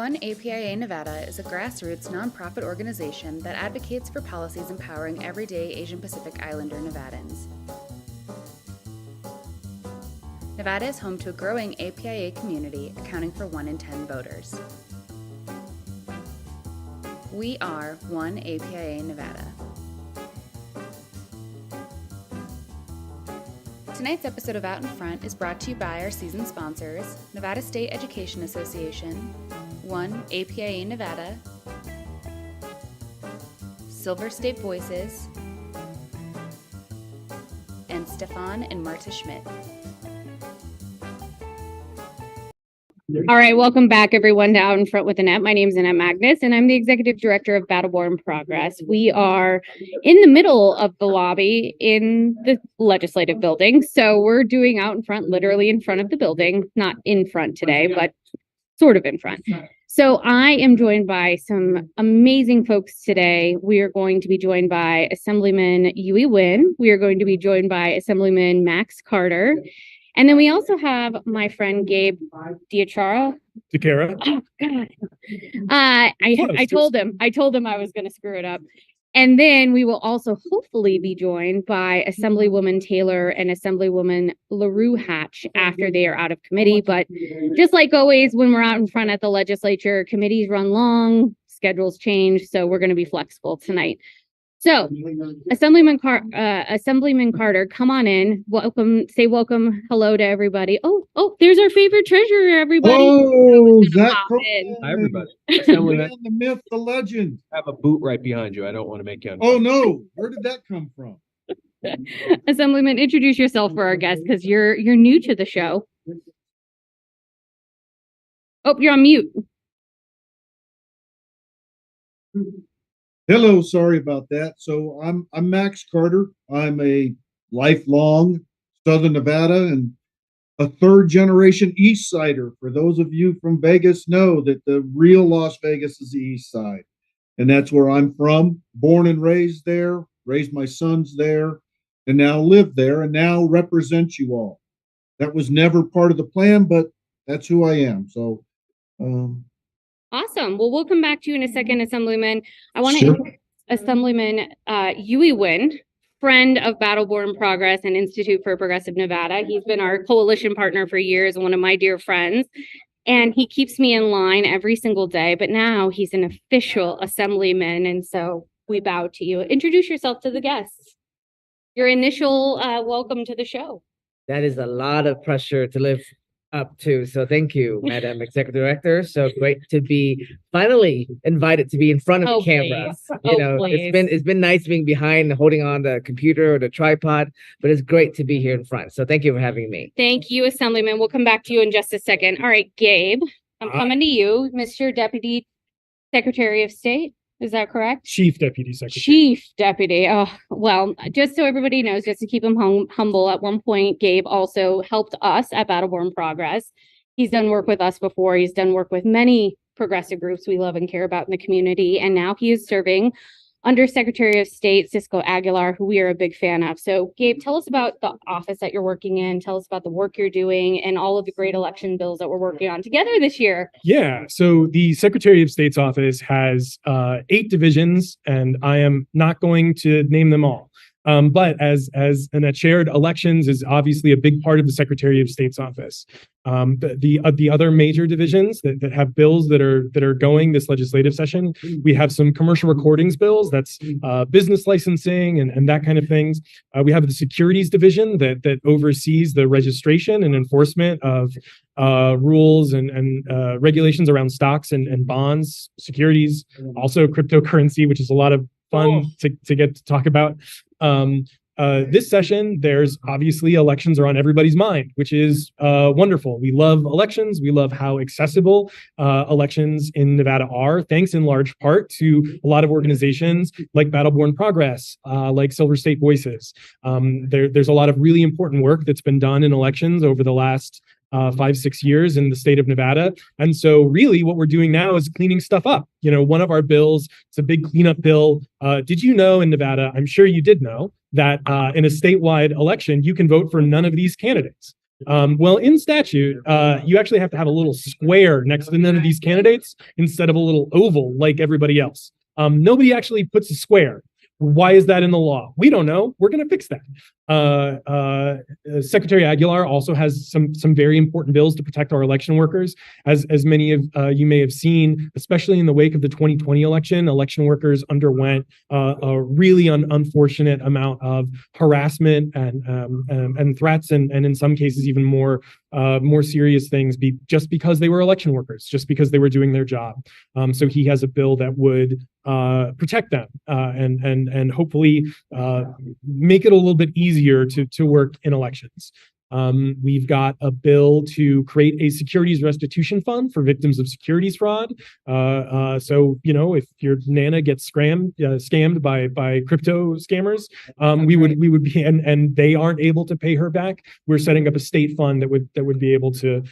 One APIA Nevada is a grassroots nonprofit organization that advocates for policies empowering everyday Asian Pacific Islander Nevadans. Nevada is home to a growing APIA community, accounting for 1 in 10 voters. We are One APIA Nevada. Tonight's episode of Out in Front is brought to you by our season sponsors, Nevada State Education Association, One APIA Nevada, Silver State Voices, and Stefan and Marta Schmidt. All right, welcome back, everyone, to Out in Front with Annette. My name is Annette Magnus, and I'm the Executive Director of Battleborn Progress. We are in the middle of the lobby in the legislative building, so we're doing Out in Front, literally in front of the building, not in front today, but sort of in front. So I am joined by some amazing folks today. We are going to be joined by Assemblyman Youre. We are going to be joined by Assemblyman Max Carter. And then we also have my friend Gabe Chiara. Chiara. Oh God. I told him I was going to screw it up. And then we will also hopefully be joined by Assemblywoman Taylor and Assemblywoman LaRue Hatch after they are out of committee. But just like always, when we're out in front at the legislature, committees run long, schedules change, so we're going to be flexible tonight. So, Assemblyman Carter, come on in. Welcome. Say welcome. Hello to everybody. Oh, there's our favorite treasurer, everybody. Oh, Zach. Hi, everybody. The myth, the legend. I have a boot right behind you. I don't want to make you Oh, no. Where did that come from? Assemblyman, introduce yourself for our guests because you're new to the show. Oh, you're on mute. Hello, sorry about that. So I'm Max Carter. I'm a lifelong Southern Nevada and a third generation East Sider. For those of you from Vegas know that the real Las Vegas is the East Side. And that's where I'm from. Born and raised there, raised my sons there, and now live there and now represent you all. That was never part of the plan, but that's who I am. So Awesome. Well, we'll come back to you in a second, Assemblyman. I want to introduce Assemblyman Youre, friend of Battleborn Progress and Institute for Progressive Nevada. He's been our coalition partner for years, one of my dear friends, and he keeps me in line every single day. But now he's an official Assemblyman, and so we bow to you. Introduce yourself to the guests. Your initial welcome to the show. That is a lot of pressure to live up to. So thank you, Madam Executive Director. So great to be finally invited to be in front of the camera. It's been nice being behind, holding on the computer or the tripod, but it's great to be here in front. So thank you for having me. Thank you, Assemblyman. We'll come back to you in just a second. All right, Gabe, I'm coming to you, Mr. Deputy Secretary of State. Is that correct? Chief Deputy Secretary. Chief Deputy. Oh, well, just so everybody knows, just to keep him humble, at one point, Gabe also helped us at Battleborn Progress. He's done work with us before. He's done work with many progressive groups we love and care about in the community. And now he is serving under Secretary of State Cisco Aguilar, who we are a big fan of. So, Gabe, tell us about the office that you're working in. Tell us about the work you're doing and all of the great election bills that we're working on together this year. Yeah, so the Secretary of State's office has 8 divisions, and I am not going to name them all. But as Annette shared, elections is obviously a big part of the Secretary of State's office. The other major divisions that have bills that are going this legislative session, we have some commercial recordings bills, that's business licensing and that kind of things. We have the securities division that oversees the registration and enforcement of rules and regulations around stocks and bonds, securities, also cryptocurrency, which is a lot of fun to get to talk about. This session, there's obviously elections are on everybody's mind, which is wonderful. We love elections. We love how accessible elections in Nevada are, thanks in large part to a lot of organizations like Battleborn Progress, like Silver State Voices. There's a lot of really important work that's been done in elections over the last 5-6 years in the state of Nevada. And so really what we're doing now is cleaning stuff up. You know, one of our bills, it's a big cleanup bill. Did you know in Nevada, I'm sure you did know, that in a statewide election, you can vote for none of these candidates. Well, in statute, you actually have to have a little square next to none of these candidates instead of a little oval like everybody else. Nobody actually puts a square. Why is that in the law? We don't know. We're going to fix that. Secretary Aguilar also has some very important bills to protect our election workers. As many of you may have seen, especially in the wake of the 2020 election workers underwent a really unfortunate amount of harassment and threats, and in some cases even more serious things, just because they were election workers, just because they were doing their job. So he has a bill that would protect them and hopefully make it a little bit easier to work in elections. We've got a bill to create a securities restitution fund for victims of securities fraud. So, if your Nana gets scammed by crypto scammers, we would be, and they aren't able to pay her back, we're setting up a state fund that would be able to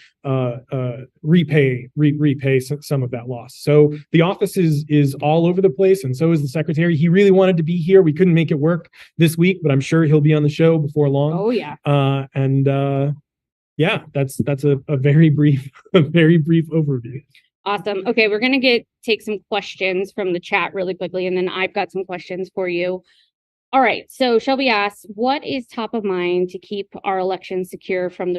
repay some of that loss. So the office is all over the place, and so is the secretary. He really wanted to be here. We couldn't make it work this week, but I'm sure he'll be on the show before long. Oh yeah. Yeah, that's a very brief overview. Awesome. Okay, we're gonna take some questions from the chat really quickly, and then I've got some questions for you. All right. So Shelby asks, what is top of mind to keep our elections secure from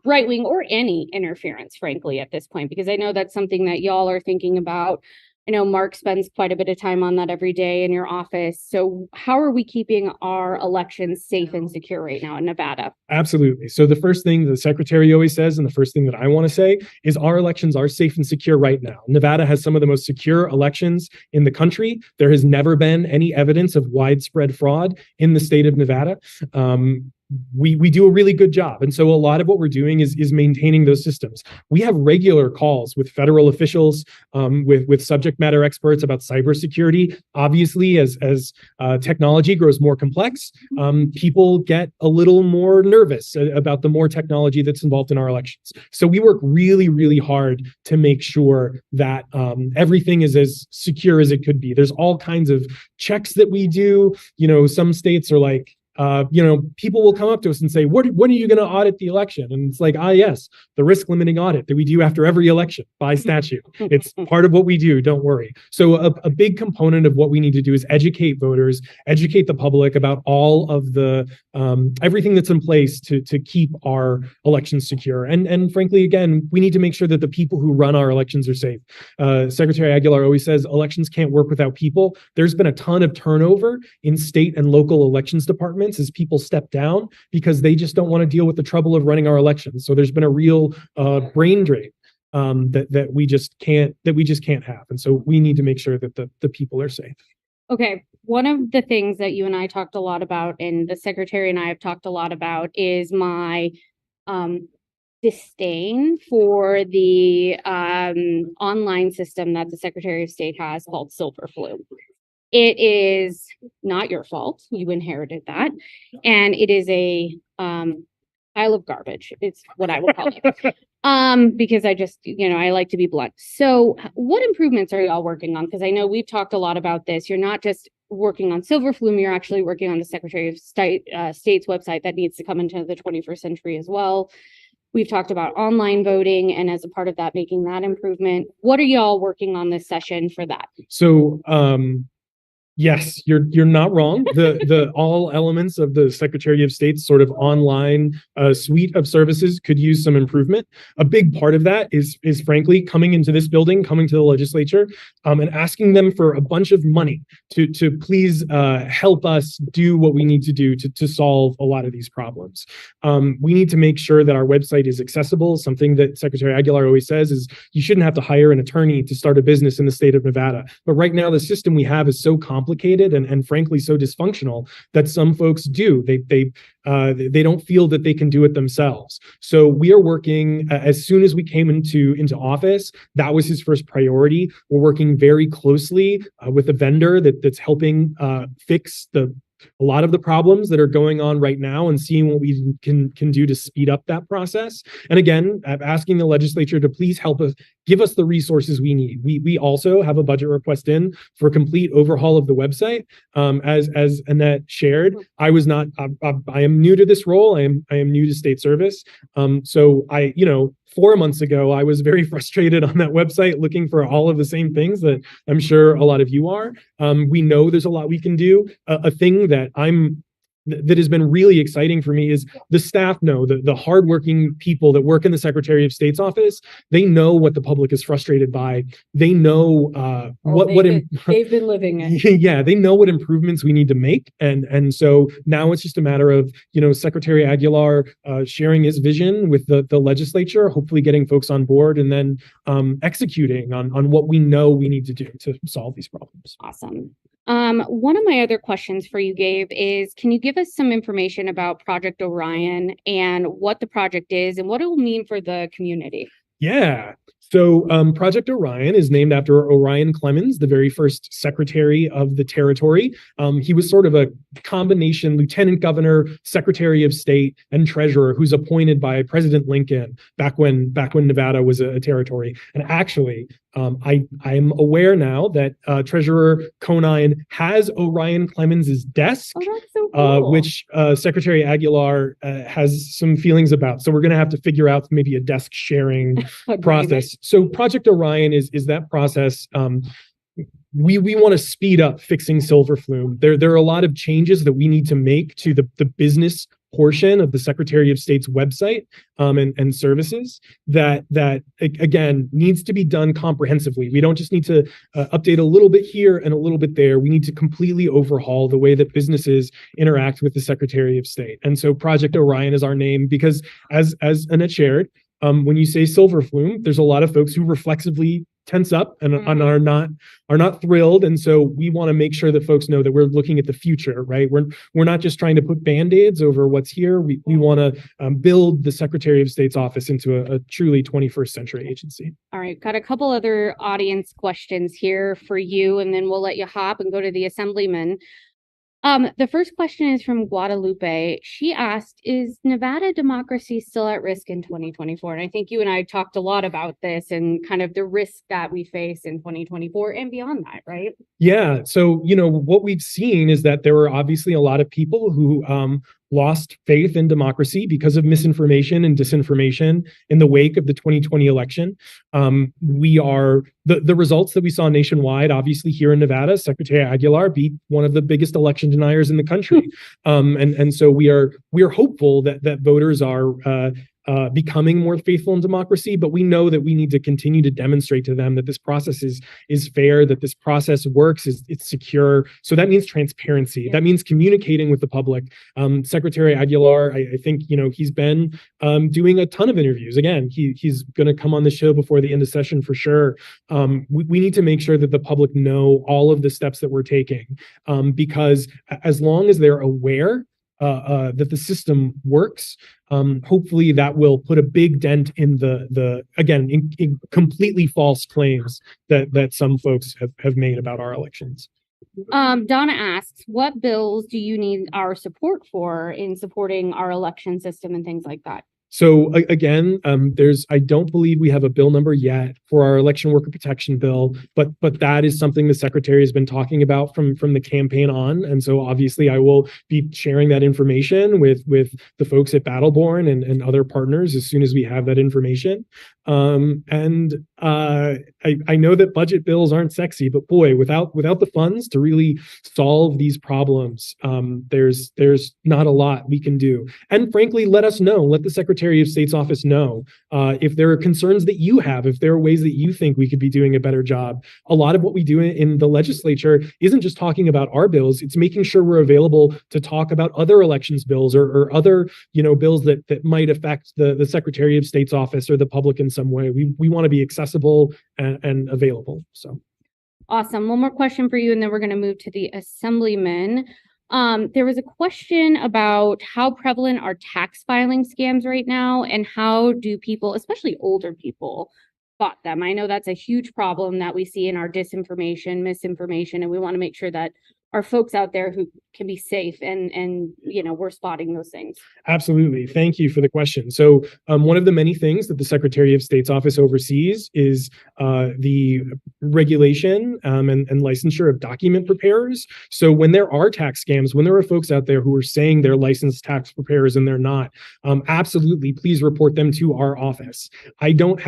right wing or any interference, frankly, at this point? Because I know that's something that y'all are thinking about. I know Mark spends quite a bit of time on that every day in your office. So how are we keeping our elections safe and secure right now in Nevada? Absolutely. So the first thing the secretary always says, and the first thing that I want to say, is our elections are safe and secure right now. Nevada has some of the most secure elections in the country. There has never been any evidence of widespread fraud in the state of Nevada. We do a really good job. And so a lot of what we're doing is maintaining those systems. We have regular calls with federal officials, with subject matter experts about cybersecurity. Obviously, as technology grows more complex, people get a little more nervous about the more technology that's involved in our elections. So we work really, really hard to make sure that everything is as secure as it could be. There's all kinds of checks that we do. Some states are like, people will come up to us and say, when are you going to audit the election? And it's like, yes, the risk limiting audit that we do after every election by statute. It's part of what we do. Don't worry. So a big component of what we need to do is educate voters, educate the public about all of the everything that's in place to keep our elections secure. And frankly, again, we need to make sure that the people who run our elections are safe. Secretary Aguilar always says elections can't work without people. There's been a ton of turnover in state and local elections departments as people step down because they just don't want to deal with the trouble of running our elections. So there's been a real brain drain that we just can't have. And so we need to make sure that the people are safe. Okay. One of the things that you and I talked a lot about, and the secretary and I have talked a lot about, is my disdain for the online system that the Secretary of State has called Silver Flu. It is not your fault. You inherited that. And it is a pile of garbage. It's what I will call it. Because I just, I like to be blunt. So what improvements are y'all working on? Because I know we've talked a lot about this. You're not just working on Silver Flume, you're actually working on the Secretary of State's website that needs to come into the 21st century as well. We've talked about online voting, and as a part of that, making that improvement. What are y'all working on this session for that? So, yes, you're not wrong. The all elements of the Secretary of State's sort of online suite of services could use some improvement. A big part of that is frankly coming into this building, coming to the legislature, and asking them for a bunch of money to please help us do what we need to do to solve a lot of these problems. We need to make sure that our website is accessible. Something that Secretary Aguilar always says is you shouldn't have to hire an attorney to start a business in the state of Nevada. But right now, the system we have is so complicated and frankly so dysfunctional that some folks do. They don't feel that they can do it themselves. So we are working as soon as we came into office. That was his first priority. We're working very closely with a vendor that's helping fix the a lot of the problems that are going on right now and seeing what we can do to speed up that process. And again, I'm asking the legislature to please help us, give us the resources we need. We also have a budget request in for a complete overhaul of the website. As Annette shared, I am new to this role. I am new to state service. So 4 months ago, I was very frustrated on that website looking for all of the same things that I'm sure a lot of you are. We know there's a lot we can do. A thing that has been really exciting for me is the staff know, the hardworking people that work in the Secretary of State's office, they know what the public is frustrated by. They know they've been living it. Yeah, they know what improvements we need to make. And so now it's just a matter of, Secretary Aguilar sharing his vision with the legislature, hopefully getting folks on board, and then executing on what we know we need to do to solve these problems. Awesome. One of my other questions for you, Gabe, is can you give us some information about Project Orion and what the project is and what it will mean for the community? Yeah. So Project Orion is named after Orion Clemens, the very first secretary of the territory. He was sort of a combination lieutenant governor, secretary of state, and treasurer who's appointed by President Lincoln back when Nevada was a territory. And actually, I'm aware now that Treasurer Conine has Orion Clemens's desk, oh, that's so cool. Which Secretary Aguilar has some feelings about. So we're going to have to figure out maybe a desk sharing process. So Project Orion is that process. We want to speed up fixing silver flume. There are a lot of changes that we need to make to the business portion of the Secretary of State's website and services that again needs to be done comprehensively. We don't just need to update a little bit here and a little bit there. We need to completely overhaul the way that businesses interact with the Secretary of State. And so Project Orion is our name because, as Annette shared, when you say silver flume, there's a lot of folks who reflexively tense up and are not thrilled. And so we want to make sure that folks know that we're looking at the future, right? We're not just trying to put band-aids over what's here. We want to build the Secretary of State's office into a truly 21st century agency. All right, got a couple other audience questions here for you, and then we'll let you hop and go to the Assemblyman. The first question is from Guadalupe. She asked, is Nevada democracy still at risk in 2024? And I think you and I talked a lot about this and kind of the risk that we face in 2024 and beyond that, right? Yeah. So, what we've seen is that there were obviously a lot of people who lost faith in democracy because of misinformation and disinformation in the wake of the 2020 election. The results that we saw nationwide, obviously here in Nevada, Secretary Aguilar beat one of the biggest election deniers in the country. And so we are hopeful that voters are becoming more faithful in democracy, but we know that we need to continue to demonstrate to them that this process is fair, that this process works, it's secure. So that means transparency. That means communicating with the public. Secretary Aguilar, I think, he's been doing a ton of interviews. Again, he's going to come on the show before the end of session for sure. We need to make sure that the public know all of the steps that we're taking, because as long as they're aware that the system works, hopefully that will put a big dent in in completely false claims that some folks have made about our elections. Donna asks, what bills do you need our support for in supporting our election system and things like that? So again, I don't believe we have a bill number yet for our election worker protection bill, but that is something the secretary has been talking about from the campaign on. And so obviously I will be sharing that information with the folks at Battleborn and other partners as soon as we have that information. I know that budget bills aren't sexy, but boy, without the funds to really solve these problems, there's not a lot we can do. And frankly, let the Secretary of State's office know if there are concerns that you have, if there are ways that you think we could be doing a better job. A lot of what we do in the legislature isn't just talking about our bills, it's making sure we're available to talk about other elections bills or other bills that might affect the Secretary of State's office or the public in some way. We want to be accessible and available. So awesome. One more question for you, and then we're going to move to the Assemblyman. There was a question about how prevalent are tax filing scams right now, and how do people, especially older people, spot them? I know that's a huge problem that we see in our disinformation, misinformation, and we want to make sure that our folks out there who can be safe and we're spotting those things? Absolutely. Thank you for the question. So one of the many things that the Secretary of State's office oversees is the regulation and licensure of document preparers. So when there are tax scams, when there are folks out there who are saying they're licensed tax preparers and they're not, absolutely, please report them to our office. I don't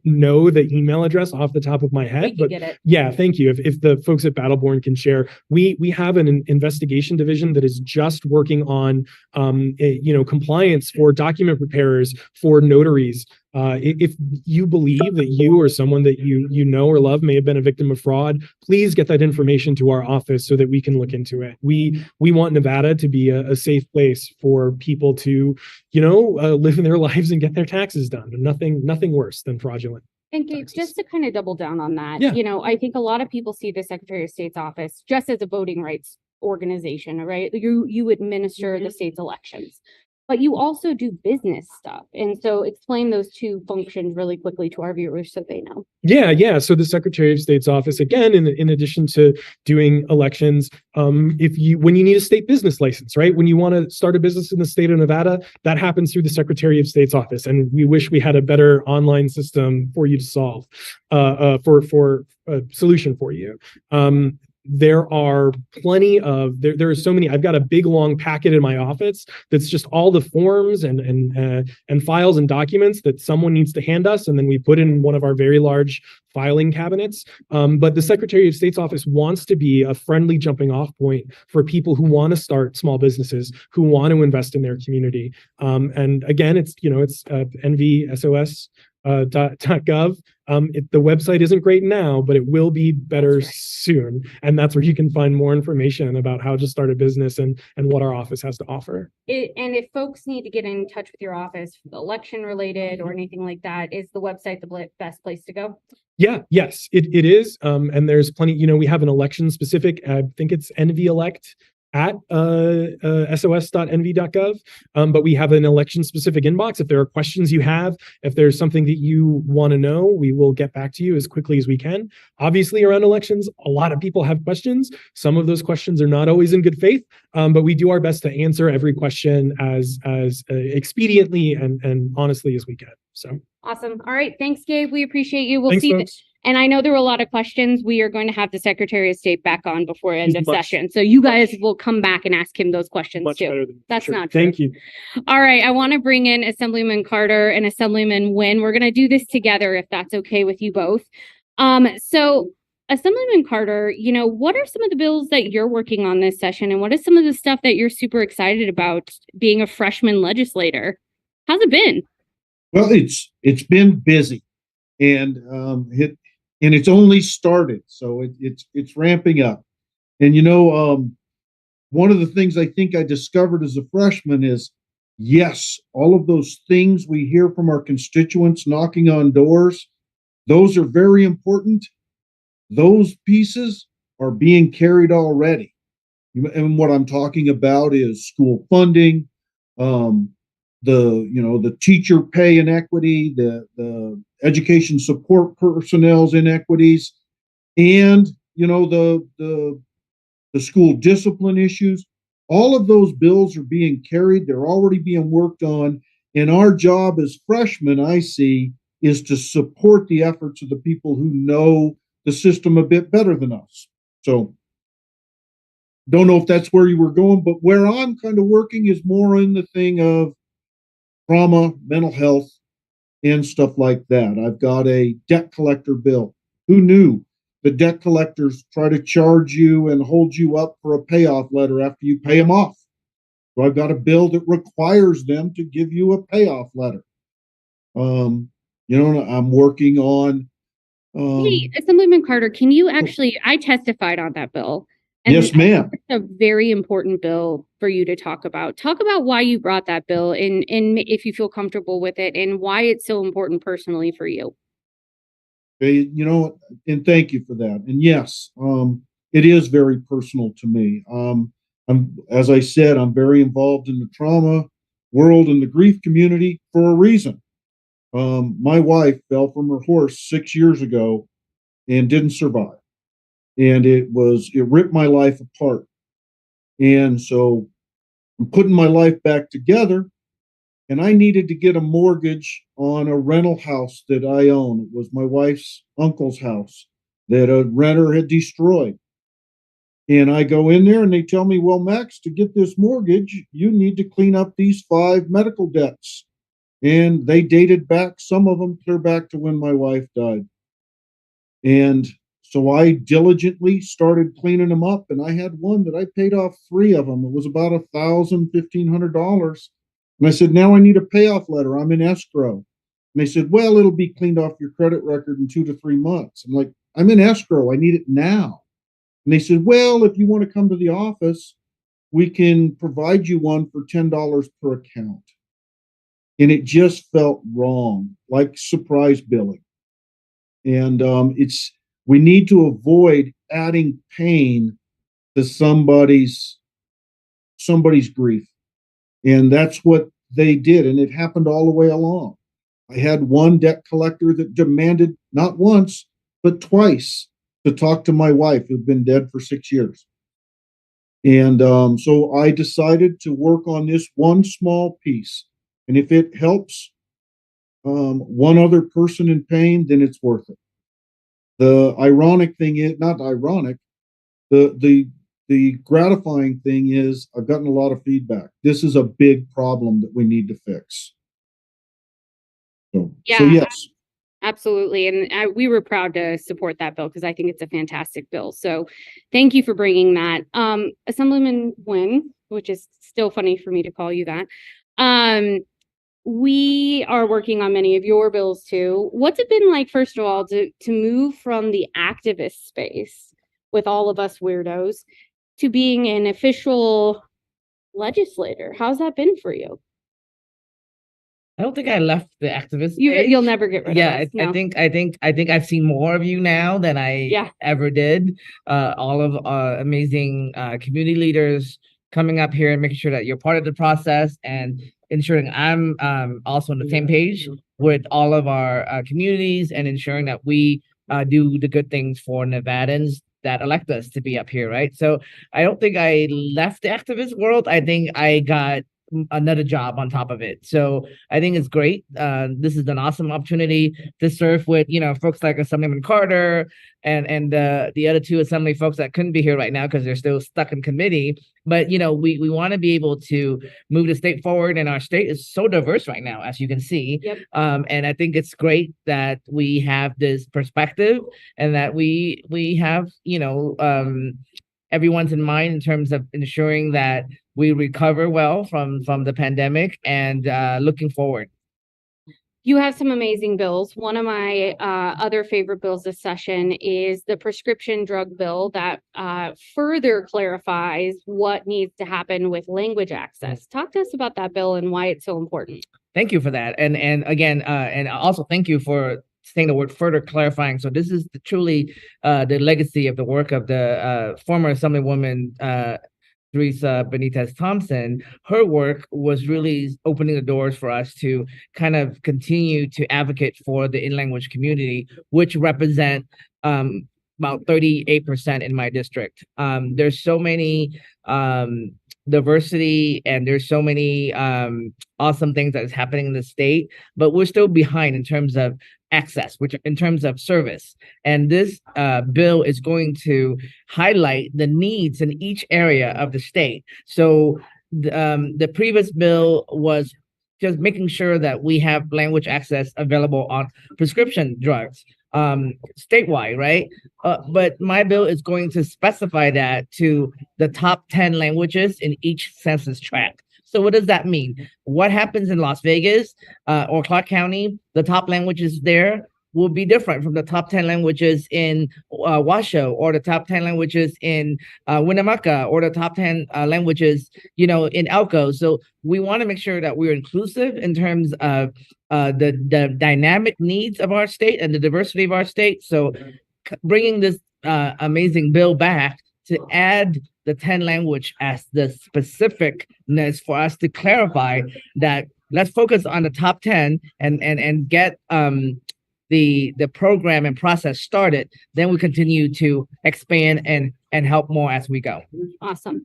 know the email address off the top of my head, but get it. yeah, thank you. If the folks at Battleborn can share, we have an investigation division that is just working on compliance for document preparers for notaries. If you believe that you or someone that you know or love may have been a victim of fraud, please get that information to our office so that we can look into it. We want Nevada to be a safe place for people to, live their lives and get their taxes done. Nothing worse than fraudulent. And Gabe, just to kind of double down on that, Yeah. I think a lot of people see the Secretary of State's office just as a voting rights organization, right? You administer the state's elections, but you also do business stuff. And so explain those two functions really quickly to our viewers so they know. Yeah. So the Secretary of State's office, again, in addition to doing elections, when you need a state business license, right? When you want to start a business in the state of Nevada, that happens through the Secretary of State's office. And we wish we had a better online system for you to solve, for a solution for you. There are plenty of there are so many. I've got a big long packet in my office that's just all the forms and files and documents that someone needs to hand us, and then we put in one of our very large filing cabinets. But the Secretary of State's office wants to be a friendly jumping off point for people who want to start small businesses, who want to invest in their community. And again, it's nvsos. .gov. The website isn't great now, but it will be better soon. And that's where you can find more information about how to start a business and what our office has to offer. And if folks need to get in touch with your office, election related or anything like that, is the website the best place to go? Yes, it is. And there's plenty, we have an election specific, I think it's NVelect at sos.nv.gov. But we have an election specific inbox. If there are questions you have, if there's something that you want to know, we will get back to you as quickly as we can. Obviously, around elections, a lot of people have questions. Some of those questions are not always in good faith, but we do our best to answer every question as expediently and honestly as we can. So awesome. All right. Thanks, Gabe. We appreciate you. We'll Thanks, see. Folks. And I know there were a lot of questions. We are going to have the Secretary of State back on before end of session. So you guys will come back and ask him those questions too. That's not true. Thank you. All right. I want to bring in Assemblyman Carter and Assemblyman Nguyen. We're going to do this together if that's okay with you both. So Assemblyman Carter, what are some of the bills that you're working on this session? And what is some of the stuff that you're super excited about being a freshman legislator? How's it been? Well, it's been busy, and it's only started, so it's ramping up. And one of the things I think I discovered as a freshman is, yes, all of those things we hear from our constituents knocking on doors, those are very important. Those pieces are being carried already, and what I'm talking about is school funding, the teacher pay inequity, the education support personnel's inequities, and the school discipline issues. All of those bills are being carried. They're already being worked on. And our job as freshmen, I see, is to support the efforts of the people who know the system a bit better than us. So don't know if that's where you were going, but where I'm kind of working is more in the thing of trauma, mental health, and stuff like that. I've got a debt collector bill. Who knew the debt collectors try to charge you and hold you up for a payoff letter after you pay them off? So I've got a bill that requires them to give you a payoff letter. I'm working on. Hey, Assemblyman Carter, can you actually? I testified on that bill. And yes, ma'am. It's a very important bill for you to talk about. Talk about why you brought that bill and if you feel comfortable with it and why it's so important personally for you. Okay, and thank you for that. And yes, it is very personal to me. As I said, I'm very involved in the trauma world and the grief community for a reason. My wife fell from her horse 6 years ago and didn't survive. And it ripped my life apart. And so I'm putting my life back together, and I needed to get a mortgage on a rental house that I own. It was my wife's uncle's house that a renter had destroyed. And I go in there and they tell me, well, Max, to get this mortgage, you need to clean up these 5 medical debts. And they dated back, some of them clear back to when my wife died. And so I diligently started cleaning them up. And I had one that I paid off 3 of them. It was about $1,500. And I said, now I need a payoff letter. I'm in escrow. And they said, well, it'll be cleaned off your credit record in 2 to 3 months. I'm like, I'm in escrow. I need it now. And they said, well, if you want to come to the office, we can provide you one for $10 per account. And it just felt wrong, like surprise billing. And we need to avoid adding pain to somebody's grief. And that's what they did. And it happened all the way along. I had one debt collector that demanded not once, but twice to talk to my wife, who'd been dead for 6 years. And so I decided to work on this one small piece. And if it helps one other person in pain, then it's worth it. The ironic thing is, not ironic, the gratifying thing is I've gotten a lot of feedback. This is a big problem that we need to fix. So yes. Absolutely. And we were proud to support that bill because I think it's a fantastic bill. So thank you for bringing that. Assemblyman Nguyen, which is still funny for me to call you that. We are working on many of your bills too. What's it been like, first of all, to move from the activist space with all of us weirdos to being an official legislator? How's that been for you? I don't think I left the activist. You'll never get rid of us. No. I think I've seen more of you now than I ever did. All of amazing community leaders coming up here and making sure that you're part of the process and ensuring I'm also on the same page with all of our communities and ensuring that we do the good things for Nevadans that elect us to be up here, right? So I don't think I left the activist world. I think I got another job on top of it. So I think it's great. This is an awesome opportunity to serve with, folks like Assemblyman Carter and the other 2 assembly folks that couldn't be here right now because they're still stuck in committee. But, we want to be able to move the state forward, and our state is so diverse right now, as you can see. Yep. And I think it's great that we have this perspective and that we have, everyone's in mind in terms of ensuring that we recover well from the pandemic and looking forward. You have some amazing bills. One of my other favorite bills this session is the prescription drug bill that further clarifies what needs to happen with language access. Talk to us about that bill and why it's so important. Thank you for that. And again, and also thank you for saying the word further clarifying. So this is truly the legacy of the work of the former Assemblywoman Teresa Benitez Thompson. Her work was really opening the doors for us to kind of continue to advocate for the in-language community, which represent about 38% in my district. There's so many diversity and there's so many awesome things that is happening in the state, but we're still behind in terms of access, which in terms of service. And this bill is going to highlight the needs in each area of the state. So the previous bill was just making sure that we have language access available on prescription drugs statewide, right? But my bill is going to specify that to the top 10 languages in each census tract. So what does that mean? What happens in Las Vegas or Clark County, the top languages there will be different from the top 10 languages in Washoe or the top 10 languages in Winnemucca or the top 10 languages, in Elko. So we want to make sure that we're inclusive in terms of the dynamic needs of our state and the diversity of our state. So bringing this amazing bill back to add the 10 language as the specificness for us to clarify that let's focus on the top 10 and get the program and process started, then we continue to expand and help more as we go. Awesome.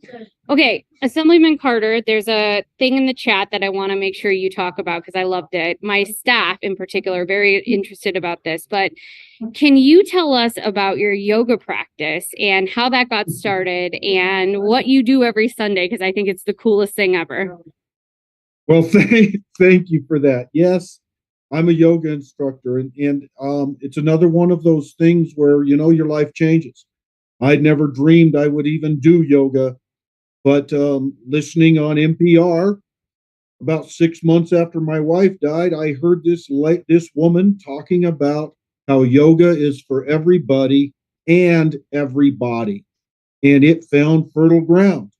Okay, Assemblyman Carter, there's a thing in the chat that I want to make sure you talk about because I loved it. My staff in particular are very interested about this, but can you tell us about your yoga practice and how that got started and what you do every Sunday? Because I think it's the coolest thing ever. Well, thank you for that. Yes, I'm a yoga instructor, and it's another one of those things where, you know, your life changes. I'd never dreamed I would even do yoga, but listening on NPR about 6 months after my wife died, I heard this woman talking about how yoga is for everybody and everybody, and it found fertile ground.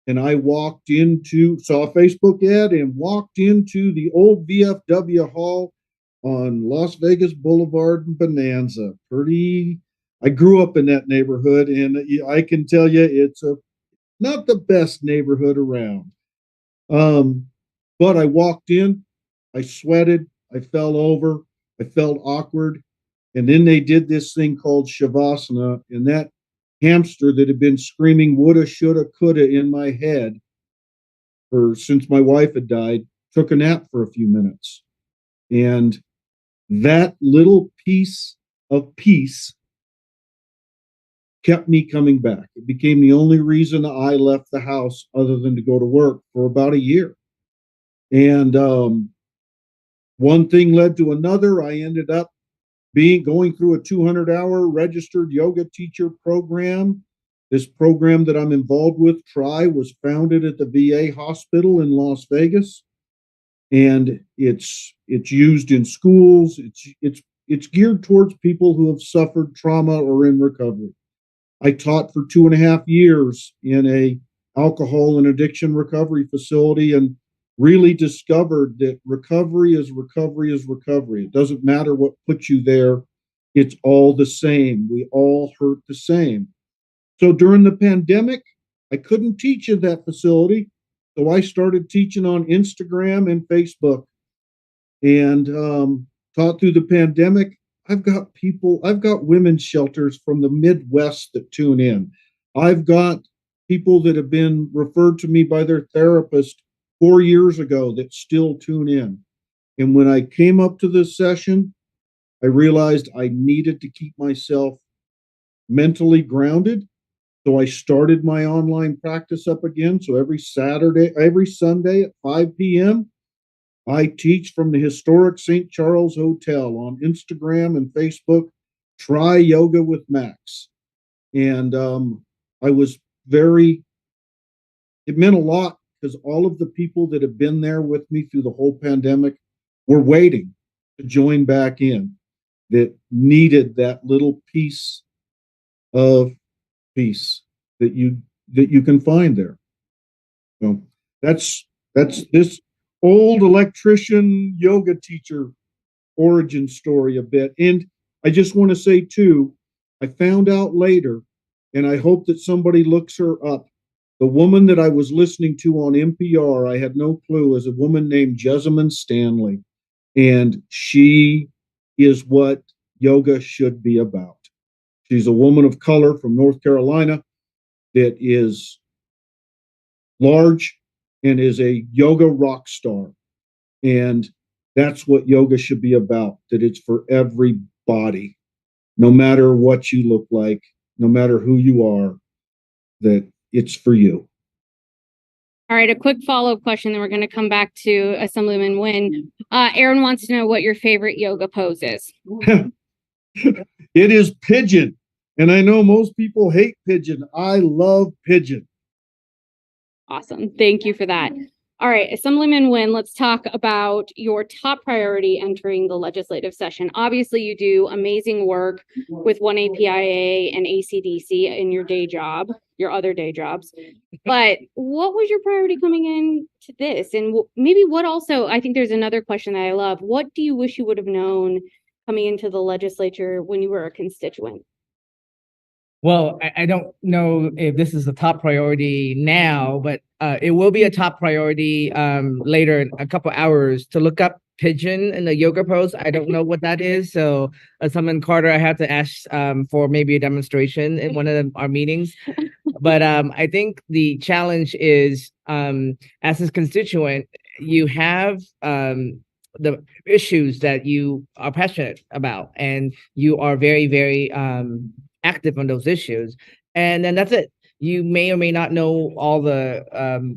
And I saw a Facebook ad and walked into the old VFW hall on Las Vegas Boulevard and Bonanza. I grew up in that neighborhood, and I can tell you it's not the best neighborhood around. But I walked in, I sweated, I fell over, I felt awkward. And then they did this thing called Shavasana, and that hamster that had been screaming woulda, shoulda, coulda in my head since my wife had died took a nap for a few minutes. And that little piece of peace kept me coming back. It became the only reason I left the house other than to go to work for about a year. And one thing led to another. I ended up going through a 200-hour registered yoga teacher program. This program that I'm involved with, TRI, was founded at the VA hospital in Las Vegas, and it's used in schools. It's geared towards people who have suffered trauma or in recovery. I taught for 2.5 years in a alcohol and addiction recovery facility, and really discovered that recovery is recovery is recovery. It doesn't matter what puts you there. It's all the same. We all hurt the same. So during the pandemic, I couldn't teach at that facility. So I started teaching on Instagram and Facebook, and taught through the pandemic. I've got women's shelters from the Midwest that tune in. I've got people that have been referred to me by their therapist 4 years ago that still tune in. And when I came up to this session, I realized I needed to keep myself mentally grounded. So I started my online practice up again. So every Sunday at 5 p.m., I teach from the historic St. Charles Hotel on Instagram and Facebook. Try Yoga with Max. And it meant a lot because all of the people that have been there with me through the whole pandemic were waiting to join back in, that needed that little piece of peace that you can find there. So that's this old electrician yoga teacher origin story a bit. And I just want to say too, I found out later, and I hope that somebody looks her up. The woman that I was listening to on NPR, I had no clue, is a woman named Jessamine Stanley. And she is what yoga should be about. She's a woman of color from North Carolina that is large and is a yoga rock star. And that's what yoga should be about, that it's for everybody, no matter what you look like, no matter who you are, that it's for you. All right, a quick follow-up question, then we're going to come back to Assemblyman Nguyen. Aaron wants to know what your favorite yoga pose is. It is pigeon. And I know most people hate pigeon. I love pigeon. Awesome. Thank you for that. All right, Assemblyman Nguyen, let's talk about your top priority entering the legislative session. Obviously, you do amazing work with 1APIA and ACDC in your day job, your other day jobs. But what was your priority coming in to this? And maybe what also, I think there's another question that I love. What do you wish you would have known coming into the legislature when you were a constituent? Well, I don't know if this is the top priority now, but it will be a top priority later in a couple hours to look up pigeon in the yoga pose. I don't know what that is. So, Assemblyman Carter, I had to ask for maybe a demonstration in one of our meetings. But I think the challenge is, as his constituent, you have the issues that you are passionate about, and you are very, very active on those issues. And then that's it. You may or may not know all the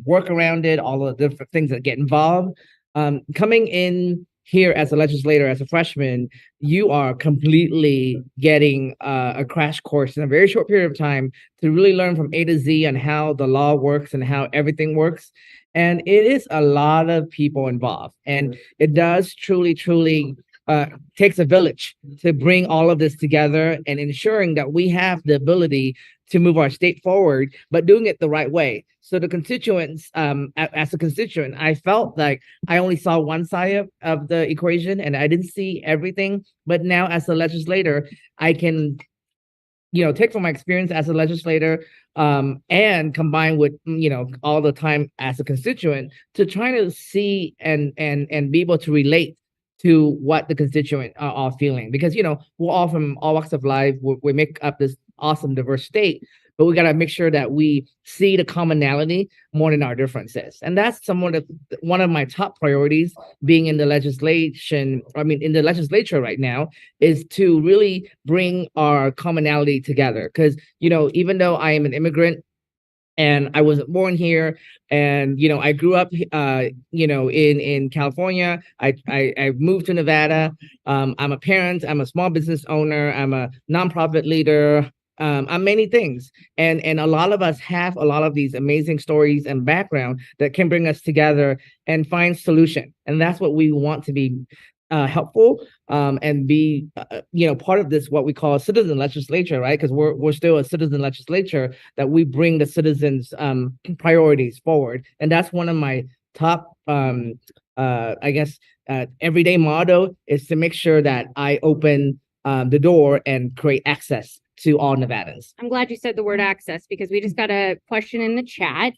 work around it, all the different things that get involved. Coming in here as a legislator, as a freshman, you are completely getting a crash course in a very short period of time to really learn from A to Z on how the law works and how everything works. And it is a lot of people involved. And it does truly, truly takes a village to bring all of this together and ensuring that we have the ability to move our state forward, but doing it the right way. So the constituents, as a constituent, I felt like I only saw one side of the equation and I didn't see everything. But now as a legislator, I can, take from my experience as a legislator and combine with, all the time as a constituent to try to see and be able to relate to what the constituent are all feeling. Because, we're all from all walks of life. We make up this awesome, diverse state, but we got to make sure that we see the commonality more than our differences. And that's one of my top priorities being in the in the legislature right now, is to really bring our commonality together. Because, even though I am an immigrant, and I wasn't born here, and I grew up, in California. I moved to Nevada. I'm a parent. I'm a small business owner. I'm a nonprofit leader. I'm many things, and a lot of us have a lot of these amazing stories and background that can bring us together and find solution. And that's what we want to be helpful and be part of this, what we call a citizen legislature, right? Because we're still a citizen legislature, that we bring the citizens priorities forward. And that's one of my top everyday motto, is to make sure that I open the door and create access to all Nevadans. I'm glad you said the word access, because we just got a question in the chat.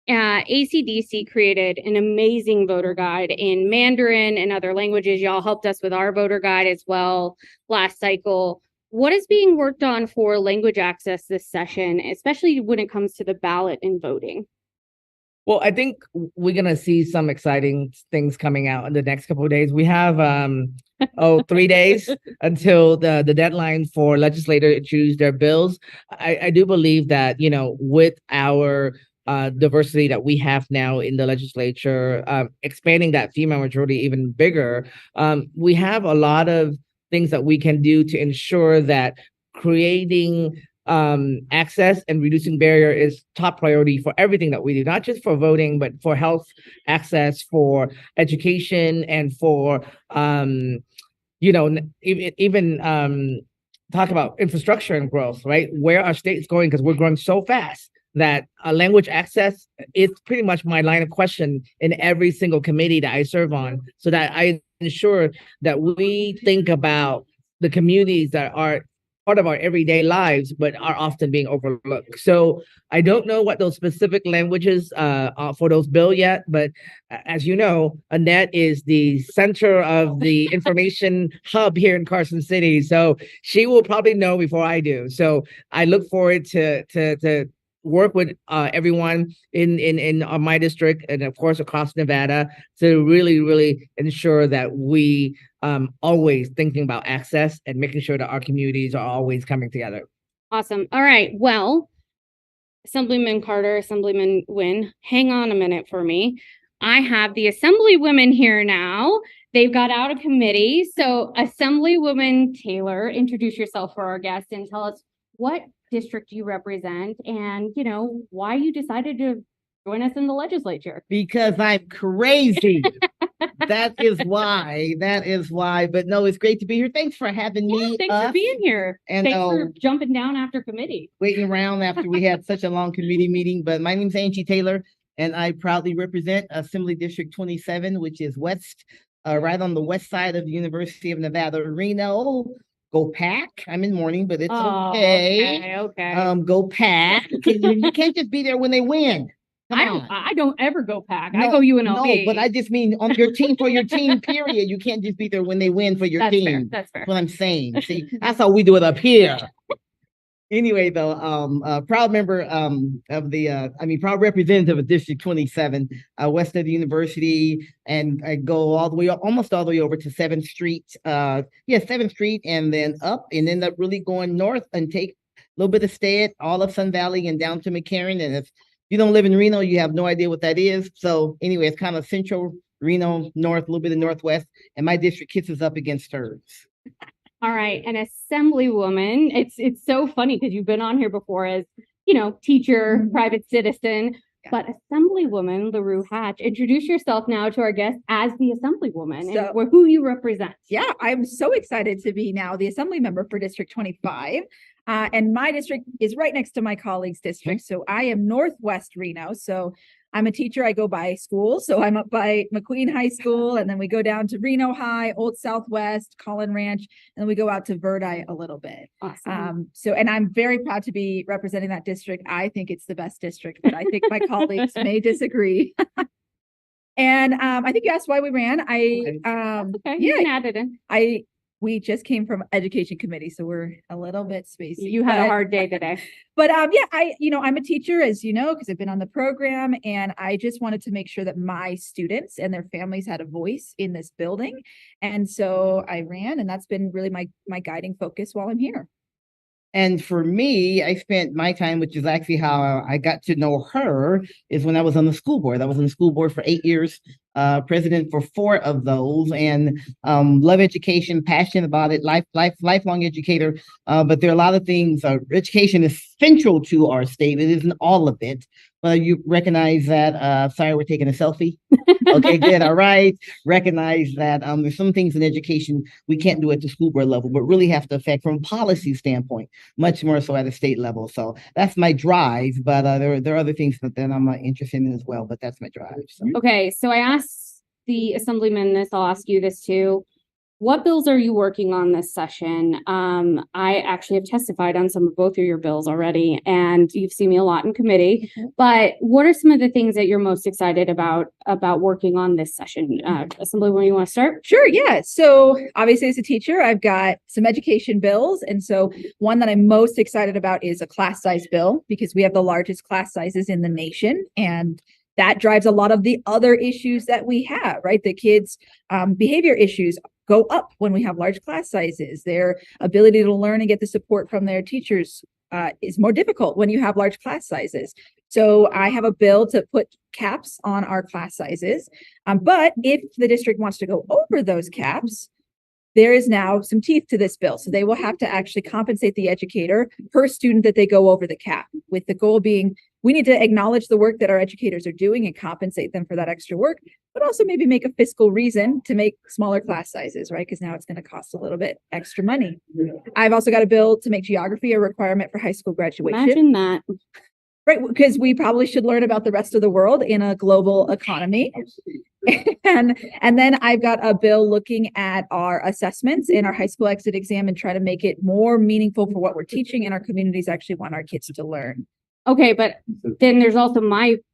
ACDC created an amazing voter guide in Mandarin and other languages. Y'all helped us with our voter guide as well last cycle. What is being worked on for language access this session, especially when it comes to the ballot and voting? Well, I think we're going to see some exciting things coming out in the next couple of days. We have 3 days until the deadline for legislators to choose their bills. I do believe that, with our diversity that we have now in the legislature, expanding that female majority even bigger, we have a lot of things that we can do to ensure that creating access and reducing barrier is top priority for everything that we do, not just for voting, but for health access, for education, and for even talk about infrastructure and growth, right? Where our state's going, because we're growing so fast that language access is pretty much my line of question in every single committee that I serve on, so that I ensure that we think about the communities that are part of our everyday lives, but are often being overlooked. So I don't know what those specific languages are for those bill yet, but as you know, Annette is the center of the information hub here in Carson City. So she will probably know before I do. So I look forward to work with everyone in my district, and of course across Nevada, to really ensure that we always thinking about access and making sure that our communities are always coming together. Awesome. All right. Well, Assemblyman Carter, Assemblyman Wynn, hang on a minute for me. I have the Assemblywomen here now. They've got out of committee. So Assemblywoman Taylor, introduce yourself for our guests and tell us what district you represent and, why you decided to join us in the legislature. Because I'm crazy. That is why. But no, it's great to be here. Thanks for having me. Thanks for being here. And thanks for jumping down after committee. Waiting around after we had such a long committee meeting. But my name's Angie Taylor, and I proudly represent Assembly District 27, which is right on the west side of the University of Nevada, Reno. Go Pack. I'm in mourning, but it's okay. Okay. Go Pack. You can't just be there when they win. Come I on. don't ever go pack. I No, go UNLV. No, but I just mean on your team for your team, period. You can't just be there when they win for your That's fair. team. That's fair. That's what I'm saying. See, that's how we do it up here. Anyway, though, proud member proud representative of District 27, west of the university, and I go all the way up, almost all the way over to 7th Street. 7th Street, and then up, and end up really going north and take a little bit of stay at all of Sun Valley and down to McCarran. And if you don't live in Reno, you have no idea what that is. So anyway, it's kind of central Reno, north, a little bit of northwest, and my district kisses up against hers. All right, an assemblywoman. It's so funny because you've been on here before as, teacher, private citizen, but assemblywoman LaRue Hatch. Introduce yourself now to our guest as the assemblywoman and who you represent. Yeah, I'm so excited to be now the assembly member for District 25. And my district is right next to my colleague's district. So I am Northwest Reno. So I'm a teacher. I go by school. So I'm up by McQueen High School, and then we go down to Reno High, Old Southwest, Collin Ranch, and then we go out to Verdi a little bit. Awesome. And I'm very proud to be representing that district. I think it's the best district, but I think my colleagues may disagree. And I think you asked why we ran. Okay, you can add it in. We just came from education committee, so we're a little bit spacey. You had a hard day today. But I'm a teacher, as you know, because I've been on the program, and I just wanted to make sure that my students and their families had a voice in this building. And so I ran, and that's been really my guiding focus while I'm here. And for me, I spent my time, which is actually how I got to know her, is when I was on the school board. I was on the school board for 8 years, president for 4 of those, and love education, passionate about it, lifelong educator. But there are a lot of things. Education is central to our state. It isn't all of it. You recognize that. Sorry, we're taking a selfie. Okay, good. All right. Recognize that there's some things in education we can't do at the school board level, but really have to affect from a policy standpoint, much more so at a state level. So that's my drive. But there are other things that I'm not interested in as well. But that's my drive. So. Okay, so I asked the assemblyman this. I'll ask you this too. What bills are you working on this session? I actually have testified on some of both of your bills already, and you've seen me a lot in committee. But what are some of the things that you're most excited about working on this session? Assemblywoman, you want to start? Sure, yeah. So obviously as a teacher, I've got some education bills. And so one that I'm most excited about is a class size bill, because we have the largest class sizes in the nation. And that drives a lot of the other issues that we have, right? The kids' behavior issues go up when we have large class sizes. Their ability to learn and get the support from their teachers is more difficult when you have large class sizes. So I have a bill to put caps on our class sizes. But if the district wants to go over those caps, there is now some teeth to this bill. So they will have to actually compensate the educator per student that they go over the cap, with the goal being we need to acknowledge the work that our educators are doing and compensate them for that extra work, but also maybe make a fiscal reason to make smaller class sizes, right? Because now it's going to cost a little bit extra money. I've also got a bill to make geography a requirement for high school graduation. Imagine that. Right, because we probably should learn about the rest of the world in a global economy. And then I've got a bill looking at our assessments in our high school exit exam and try to make it more meaningful for what we're teaching and our communities actually want our kids to learn. Okay, but then there's also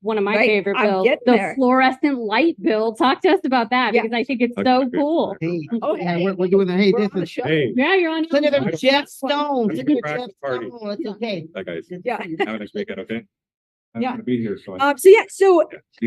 one of my favorite bills, the fluorescent light bill. Talk to us about that, because I think it's so cool. Hey, we're doing the this is Yeah, you're on. Senator Jeff Stone. Senator Jeff Stone. It's okay. Hi guys. Yeah. Have a nice weekend, okay? I'm gonna be here, so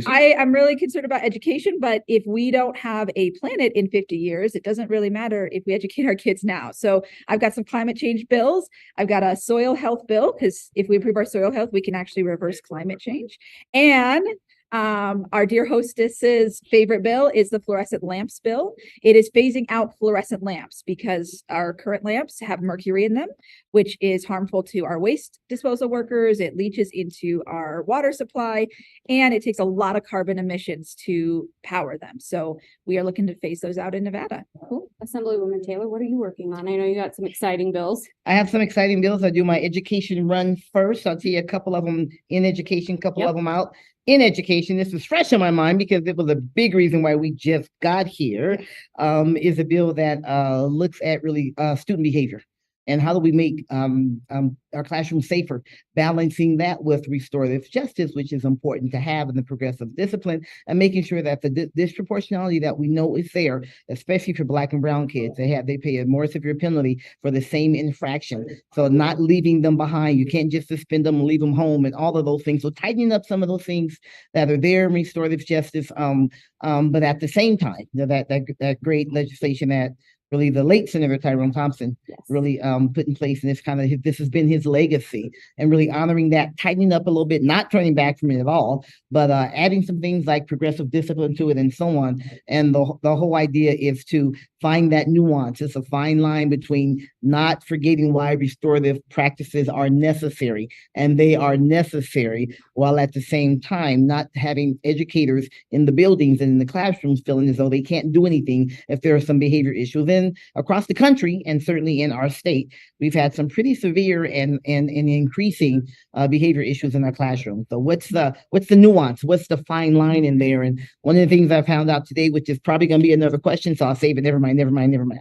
I'm really concerned about education, but if we don't have a planet in 50 years, it doesn't really matter if we educate our kids now. So I've got some climate change bills. I've got a soil health bill, because if we improve our soil health, we can actually reverse climate change. And our dear hostess's favorite bill is the fluorescent lamps bill. It is phasing out fluorescent lamps because our current lamps have mercury in them, which is harmful to our waste disposal workers. It leaches into our water supply, and it takes a lot of carbon emissions to power them. So we are looking to phase those out in Nevada. Cool. Assemblywoman Taylor, what are you working on? I know you got some exciting bills. I have some exciting bills. I do my education run first. I'll tell you a couple of them in education, a couple of them out. In education, this is fresh in my mind because it was a big reason why we just got here, is a bill that looks at really student behavior. and how do we make our classrooms safer, balancing that with restorative justice, which is important to have in the progressive discipline, and making sure that the disproportionality that we know is there, especially for Black and brown kids, they pay a more severe penalty for the same infraction. So not leaving them behind. You can't just suspend them and leave them home and all of those things. So tightening up some of those things that are there in restorative justice. But at the same time, that great legislation that really the late Senator Tyrone Thompson really put in place, and this has been his legacy, and really honoring that, tightening up a little bit, not turning back from it at all, but adding some things like progressive discipline to it and so on. And the whole idea is to find that nuance. It's a fine line between not forgetting why restorative practices are necessary, and they are necessary, while at the same time not having educators in the buildings and in the classrooms feeling as though they can't do anything if there are some behavior issues. And across the country, and certainly in our state, we've had some pretty severe and increasing behavior issues in our classroom. So what's the nuance? What's the fine line in there? And one of the things I found out today, which is probably going to be another question, so I'll save it. Never mind.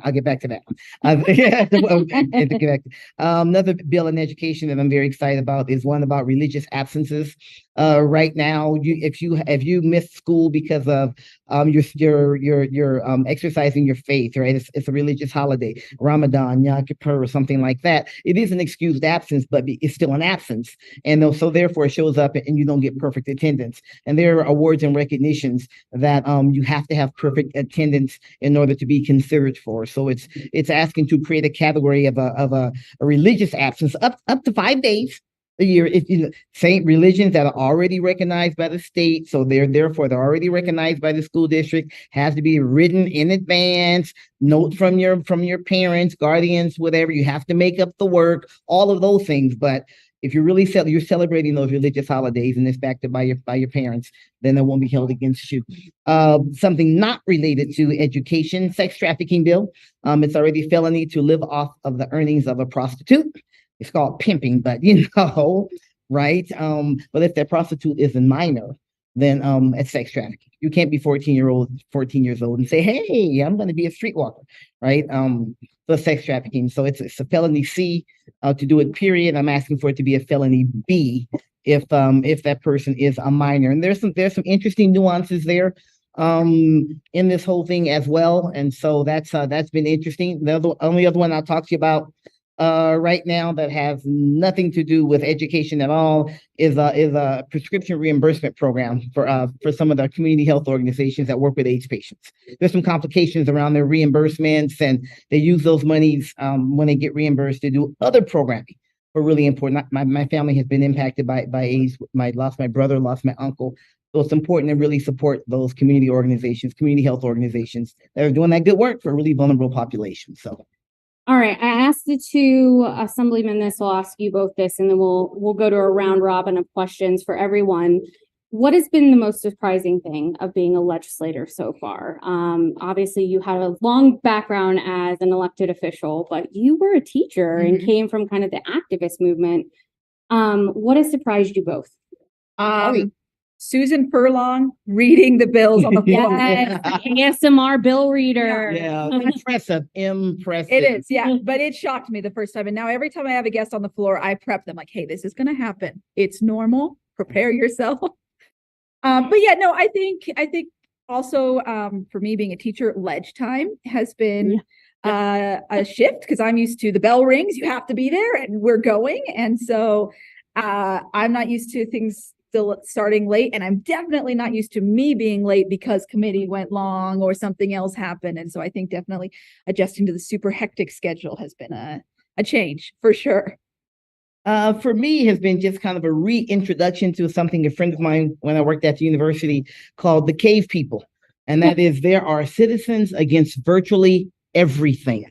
I'll get back to that one. Another bill in education that I'm very excited about is one about religious absences. Right now, if you miss school because of you're exercising your faith, right? It's a religious holiday, Ramadan, Yom Kippur, or something like that. It is an excused absence, but it's still an absence, and so therefore it shows up, and you don't get perfect attendance. And there are awards and recognitions that you have to have perfect attendance in order to be considered for. So it's asking to create a category of a religious absence up to 5 days a year. If same religions that are already recognized by the state, so they're already recognized by the school district, has to be written in advance, note from your parents, guardians, whatever. You have to make up the work, all of those things. But if you're really you're celebrating those religious holidays and it's backed up by your parents, then it won't be held against you. Something not related to education, sex trafficking bill. It's already felony to live off of the earnings of a prostitute. It's called pimping, but right? But if that prostitute is a minor, then it's sex trafficking. You can't be 14 years old and say, "Hey, I'm going to be a streetwalker," right? So sex trafficking. So it's a felony C to do it. Period. I'm asking for it to be a felony B if that person is a minor. And there's some interesting nuances there in this whole thing as well. And so that's been interesting. The only other one I'll talk to you about right now that has nothing to do with education at all is a prescription reimbursement program for some of the community health organizations that work with AIDS patients. There's some complications around their reimbursements, and they use those monies when they get reimbursed to do other programming. But really important. My family has been impacted by AIDS. Lost my brother, lost my uncle. So it's important to really support those community organizations, community health organizations that are doing that good work for a really vulnerable population. So. All right, I asked the two assemblymen this. I'll ask you both this, and then we'll go to a round robin of questions for everyone. What has been the most surprising thing of being a legislator so far? Obviously, you had a long background as an elected official, but you were a teacher and came from kind of the activist movement. What has surprised you both? Susan Furlong reading the bills on the floor. Yes, ASMR bill reader. Yeah, impressive. It is, yeah. But it shocked me the first time. And now every time I have a guest on the floor, I prep them like, hey, this is going to happen. It's normal. Prepare yourself. But yeah, no, I think also for me being a teacher, ledge time has been a shift, because I'm used to the bell rings, you have to be there, and we're going. And so I'm not used to things still starting late, and I'm definitely not used to me being late because committee went long or something else happened. And so I think definitely adjusting to the super hectic schedule has been a change for sure. For me, has been just kind of a reintroduction to something a friend of mine when I worked at the university called the cave people. And that is, there are citizens against virtually everything.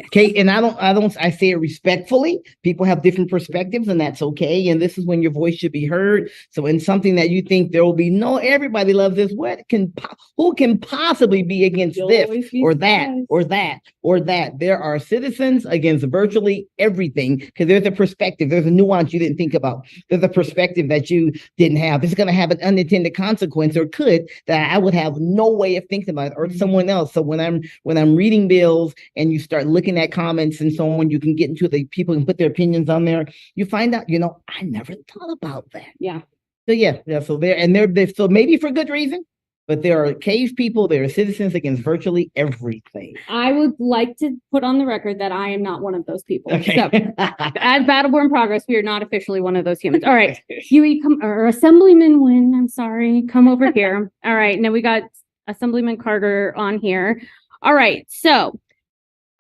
Okay, and I say it respectfully. People have different perspectives, and that's okay. And this is when your voice should be heard. So in something that you think there will be everybody loves this, who can possibly be against this or that or that or that? There are citizens against virtually everything, because there's a perspective, there's a nuance you didn't think about. There's a perspective that you didn't have. It's going to have an unintended consequence, or could, that I would have no way of thinking about it, or someone else. So when I'm reading bills and you start looking looking at comments and so on, when you can get into the people and put their opinions on there, you find out, I never thought about that. Yeah. So yeah. So they're so maybe for good reason, but there are cave people, there are citizens against virtually everything. I would like to put on the record that I am not one of those people. Okay. So, as Battleborn Progress, we are not officially one of those humans. All right. Huey, or Assemblyman Wynn, I'm sorry. Come over here. All right. Now we got Assemblyman Carter on here. All right. So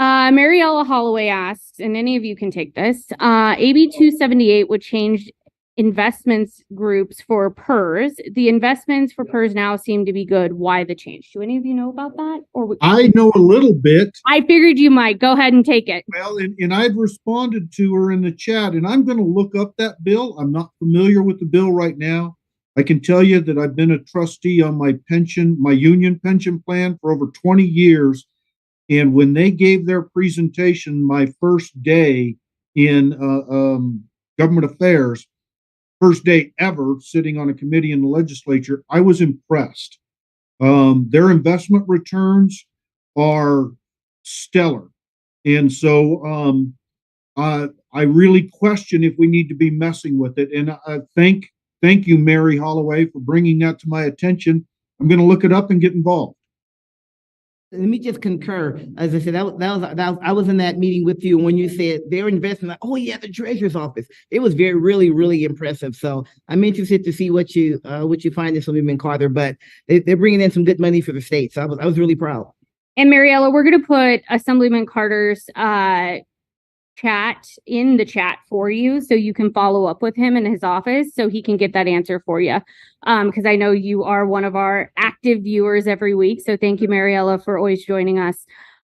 Mariella Holloway asks, and any of you can take this, AB 278 would change investments groups for PERS. The investments for PERS now seem to be good. Why the change? Do any of you know about that? I know a little bit. I figured you might. Go ahead and take it. Well, and I'd responded to her in the chat, and I'm going to look up that bill. I'm not familiar with the bill right now. I can tell you that I've been a trustee on my union pension plan for over 20 years. And when they gave their presentation my first day in government affairs, first day ever sitting on a committee in the legislature, I was impressed. Their investment returns are stellar. And so I really question if we need to be messing with it. And I thank you, Mary Holloway, for bringing that to my attention. I'm going to look it up and get involved. Let me just concur. As I said, I was in that meeting with you when you said their investment. Oh yeah, the treasurer's office. It was really, really impressive. So I'm interested to see what you find in Assemblyman Carter. But they're bringing in some good money for the state. So I was really proud. And Mariella, we're going to put Assemblyman Carter's chat in the chat for you, so you can follow up with him in his office, so he can get that answer for you. Because I know you are one of our active viewers every week. So thank you, Mariella, for always joining us.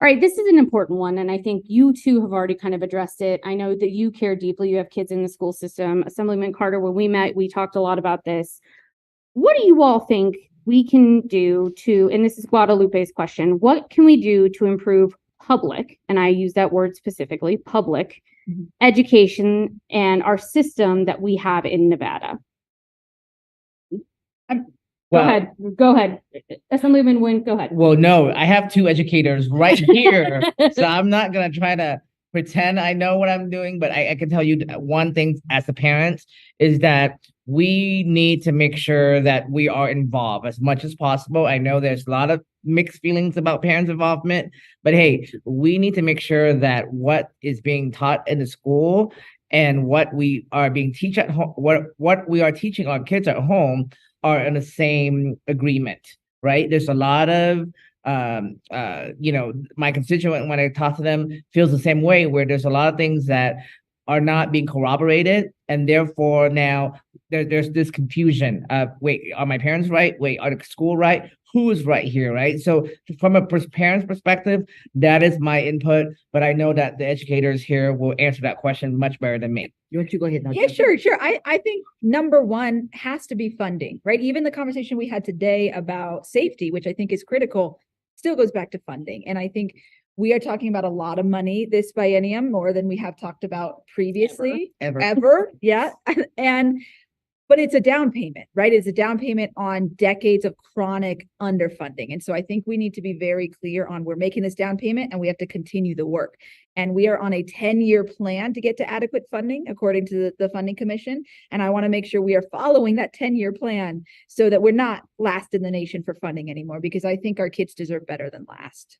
All right, this is an important one, and I think you two have already kind of addressed it. I know that you care deeply. You have kids in the school system. Assemblyman Carter, when we met, we talked a lot about this. What do you all think we can do to, and this is Guadalupe's question, what can we do to improve public, and I use that word specifically, public education and our system that we have in Nevada? Go ahead. Assemblyman Wynn, go ahead. Well, no, I have two educators right here. So I'm not going to try to pretend I know what I'm doing, but I can tell you one thing as a parent is that we need to make sure that we are involved as much as possible. I know there's a lot of mixed feelings about parents' involvement, but hey, we need to make sure that what is being taught in the school and what we are being teach at home, what we are teaching our kids at home are in the same agreement, right? There's a lot of my constituent, when I talk to them, feels the same way, where there's a lot of things that are not being corroborated, and therefore now there's this confusion of, wait, are my parents right? Wait, are the school right? Who is right here, right? So from a parent's perspective, that is my input, but I know that the educators here will answer that question much better than me. You want to go ahead now? Yeah, sure. I think number one has to be funding, right? Even the conversation we had today about safety, which I think is critical, still goes back to funding. And I think we are talking about a lot of money this biennium, more than we have talked about previously. Ever. Yeah. But it's a down payment, right? It's a down payment on decades of chronic underfunding. And so I think we need to be very clear on, we're making this down payment and we have to continue the work. And we are on a 10-year plan to get to adequate funding, according to the Funding Commission. And I want to make sure we are following that 10-year plan so that we're not last in the nation for funding anymore, because I think our kids deserve better than last.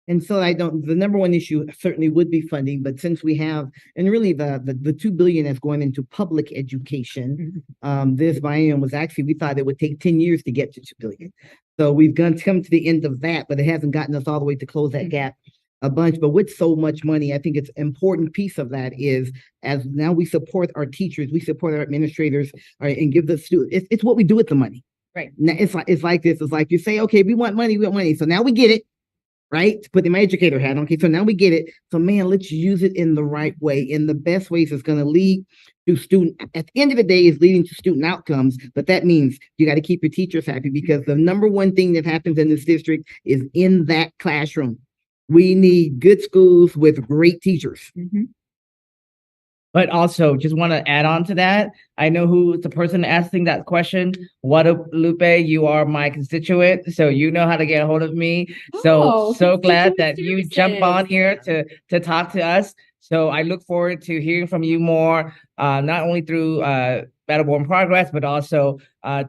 And so the number one issue certainly would be funding, but since we have, and really the $2 billion that's going into public education, this biennium was actually, we thought it would take 10 years to get to $2 billion. So we've come to the end of that, but it hasn't gotten us all the way to close that gap a bunch. But with so much money, I think it's an important piece of that is, as now we support our teachers, we support our administrators, and give the students, it's what we do with the money. Right. Now, it's like this. It's like you say, okay, we want money. So now we get it. Right? To put in my educator hat. Okay, so now we get it. So man, let's use it in the right way. In the best ways is going to lead to at the end of the day, is leading to student outcomes. But that means you got to keep your teachers happy, because the number one thing that happens in this district is in that classroom. We need good schools with great teachers. But also, just want to add on to that. I know who the person asking that question. Guadalupe, you are my constituent, so you know how to get a hold of me. So glad that you jump on here to talk to us. So I look forward to hearing from you more, not only through Battleborn Progress, but also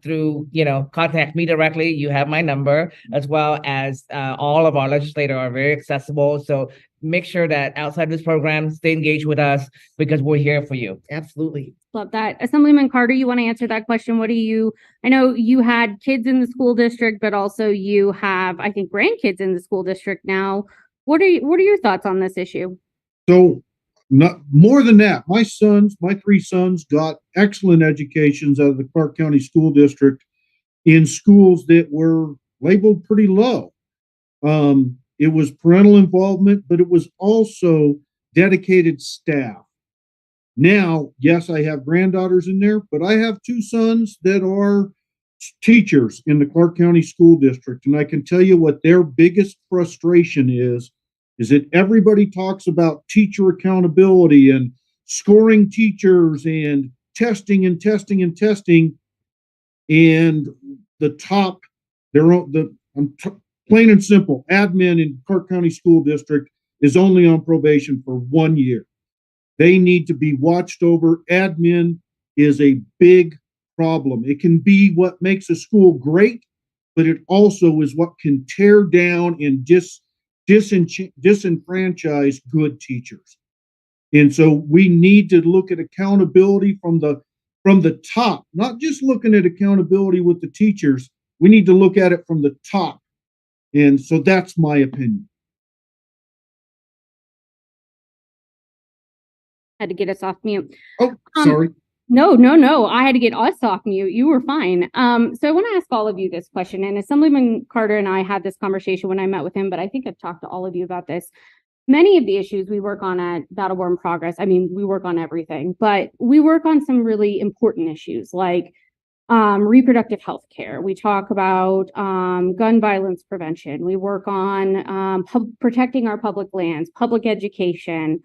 through, contact me directly. You have my number, as well as all of our legislators are very accessible. So make sure that outside of this program, stay engaged with us because we're here for you. Absolutely. Love that. Assemblyman Carter, you want to answer that question? I know you had kids in the school district, but also you have, I think, grandkids in the school district now. What are your thoughts on this issue? So, not more than that, my 3 sons got excellent educations out of the Clark County School District in schools that were labeled pretty low. It was parental involvement, but it was also dedicated staff. Now, yes, I have granddaughters in there, but I have 2 sons that are teachers in the Clark County School District. And I can tell you what their biggest frustration is that everybody talks about teacher accountability and scoring teachers and testing and testing and testing. And the top, plain and simple, admin in Clark County School District is only on probation for 1 year. They need to be watched over. Admin is a big problem. It can be what makes a school great, but it also is what can tear down and disenfranchise good teachers. And so we need to look at accountability from the top, not just looking at accountability with the teachers. We need to look at it from the top. And so that's my opinion. Had to get us off mute. Oh, sorry. No. I had to get us off mute. You were fine. So I want to ask all of you this question. And Assemblyman Carter and I had this conversation when I met with him, but I think I've talked to all of you about this. Many of the issues we work on at Battleborn Progress, I mean, we work on everything, but we work on some really important issues like reproductive health care. We talk about gun violence prevention. We work on protecting our public lands, public education,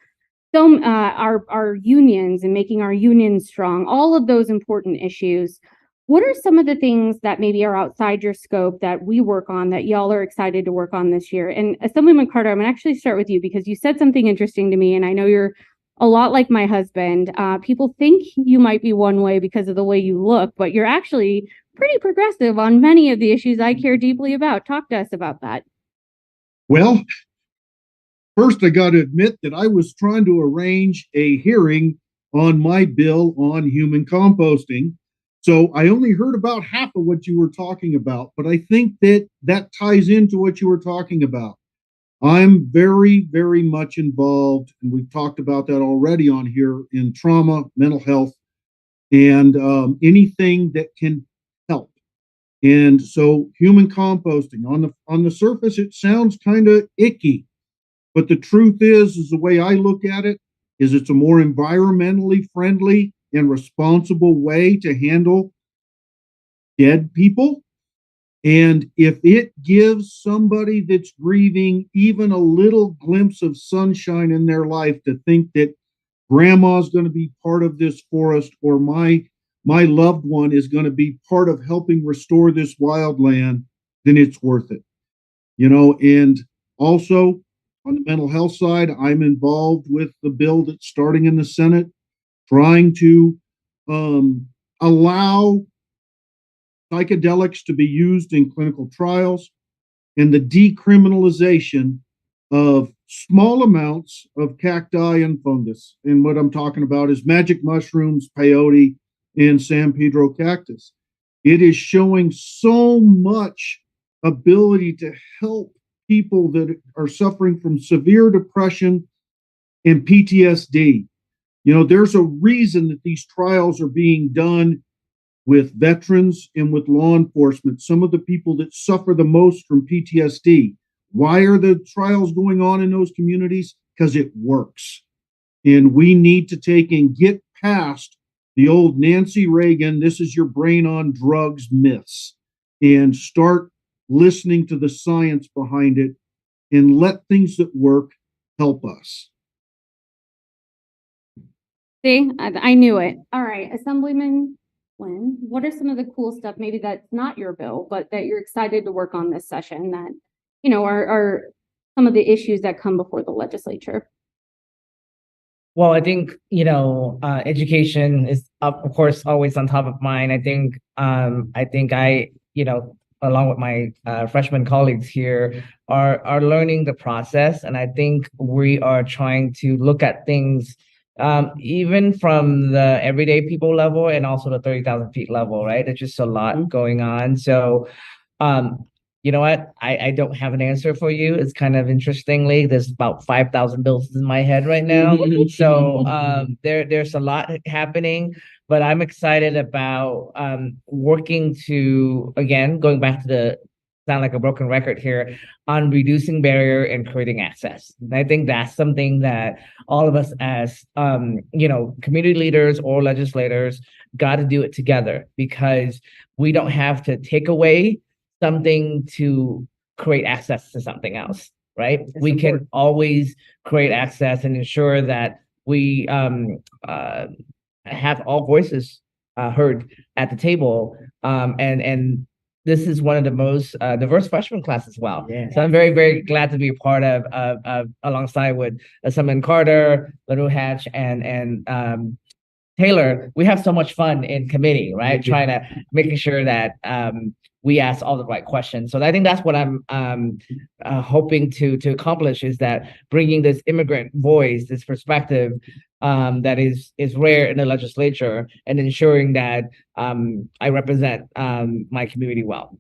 so our unions and making our unions strong, all of those important issues. What are some of the things that maybe are outside your scope that we work on that y'all are excited to work on this year? And Assemblyman Carter, I'm gonna actually start with you because you said something interesting to me, and I know you're a lot like my husband. People think you might be one way because of the way you look, but you're actually pretty progressive on many of the issues I care deeply about. Talk to us about that. Well, first, I got to admit that I was trying to arrange a hearing on my bill on human composting. So I only heard about half of what you were talking about, but I think that ties into what you were talking about. I'm very, very much involved, and we've talked about that already on here, in trauma, mental health, and anything that can help. And so human composting, on the surface, it sounds kind of icky. But the truth is the way I look at it, is it's a more environmentally friendly and responsible way to handle dead people. And if it gives somebody that's grieving even a little glimpse of sunshine in their life to think that grandma's going to be part of this forest, or my loved one is going to be part of helping restore this wildland, then it's worth it. And also, on the mental health side, I'm involved with the bill that's starting in the Senate, trying to allow psychedelics to be used in clinical trials, and the decriminalization of small amounts of cacti and fungus. And what I'm talking about is magic mushrooms, peyote, and San Pedro cactus. It is showing so much ability to help people that are suffering from severe depression and PTSD. There's a reason that these trials are being done with veterans and with law enforcement, some of the people that suffer the most from PTSD. Why are the trials going on in those communities? Because it works. And we need to take and get past the old Nancy Reagan, this is your brain on drugs myths, and start listening to the science behind it and let things that work help us. See, I knew it. All right, Assemblyman Flynn, what are some of the cool stuff, maybe that's not your bill, but that you're excited to work on this session that, are some of the issues that come before the legislature? Well, I think, education is, of course, always on top of mind. I think along with my freshman colleagues here, are learning the process. And I think we are trying to look at things even from the everyday people level and also the 30,000 feet level, right? There's just a lot going on. So, you know what? I don't have an answer for you. It's kind of interestingly, there's about 5,000 bills in my head right now. So there's a lot happening, but I'm excited about working to, again, going back to the sound like a broken record here, on reducing barrier and creating access. And I think that's something that all of us as community leaders or legislators got to do it together, because we don't have to take away something to create access to something else, right? We can always create access and ensure that we have all voices heard at the table. And this is one of the most diverse freshman class as well. Yeah. So I'm very, very glad to be a part of alongside with Assemblyman Carter, Little Hatch, and Taylor. We have so much fun in committee, right? Trying to making sure that we ask all the right questions. So I think that's what I'm hoping to accomplish, is that bringing this immigrant voice, this perspective that is rare in the legislature, and ensuring that I represent my community well.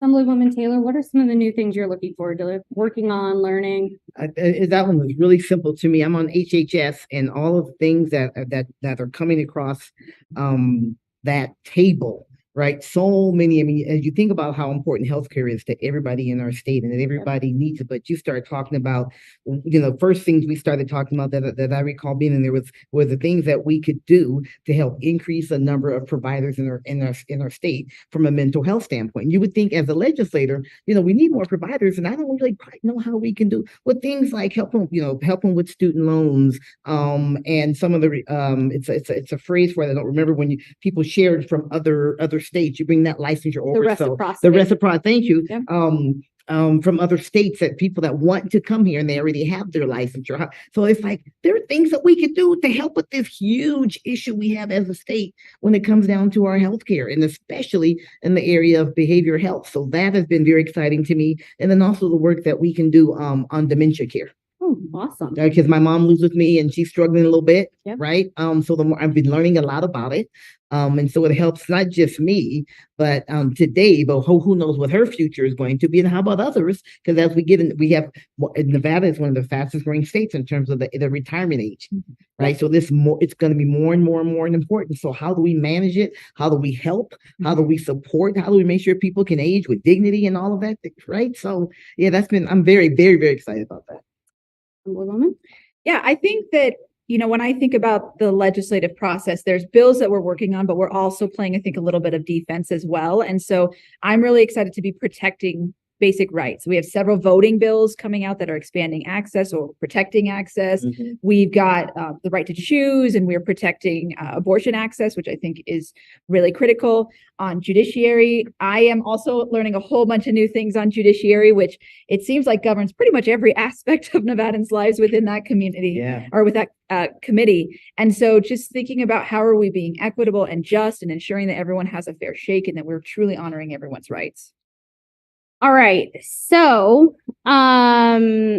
Assemblywoman Taylor, what are some of the new things you're looking forward to working on, learning? That one was really simple to me. I'm on HHS, and all of the things that are coming across that table. Right. So many. I mean, as you think about how important healthcare is to everybody in our state, and that everybody needs it, but you start talking about, first things we started talking about that I recall being in there were the things that we could do to help increase the number of providers in our state from a mental health standpoint. You would think as a legislator, we need more providers, and I don't really quite know how we can do with things like helping with student loans, and some of the it's a phrase where I don't remember, when people shared from other states, you bring that licensure over. The reciprocity. The reciprocity. Thank you. Yep. From other states, that people that want to come here and they already have their licensure. So it's like there are things that we could do to help with this huge issue we have as a state when it comes down to our healthcare, and especially in the area of behavioral health. So that has been very exciting to me. And then also the work that we can do on dementia care. Oh, awesome. Because my mom lives with me and she's struggling a little bit, yep. Right? So the more I've been learning a lot about it. And so it helps not just me, but today, but who knows what her future is going to be, and how about others? Because as we get in, Nevada is one of the fastest growing states in terms of the retirement age, right? So it's going to be more and more and more important. So how do we manage it? How do we help? How do we support? How do we make sure people can age with dignity and all of that, right? So yeah, I'm very, very, very excited about that. Woman? Yeah, I think that, when I think about the legislative process, there's bills that we're working on, but we're also playing, I think, a little bit of defense as well. And so I'm really excited to be protecting basic rights. We have several voting bills coming out that are expanding access or protecting access. Mm-hmm. We've got the right to choose, and we're protecting abortion access, which I think is really critical. On judiciary, I am also learning a whole bunch of new things on judiciary, which it seems like governs pretty much every aspect of Nevadans' lives within that community, or with that committee. And so just thinking about how are we being equitable and just, and ensuring that everyone has a fair shake and that we're truly honoring everyone's rights. All right. So, I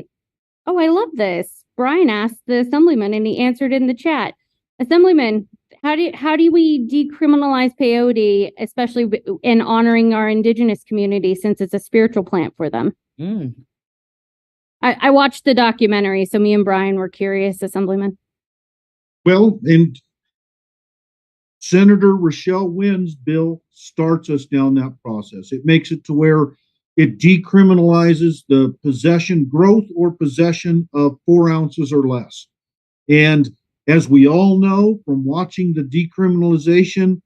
love this. Brian asked the Assemblyman and he answered in the chat. Assemblyman, how do we decriminalize peyote, especially in honoring our indigenous community, since it's a spiritual plant for them? I watched the documentary, so me and Brian were curious, Assemblyman. Well, and Senator Rochelle Wynn's bill starts us down that process. It makes it to where it decriminalizes the possession, growth or possession of 4 ounces or less. And as we all know from watching the decriminalization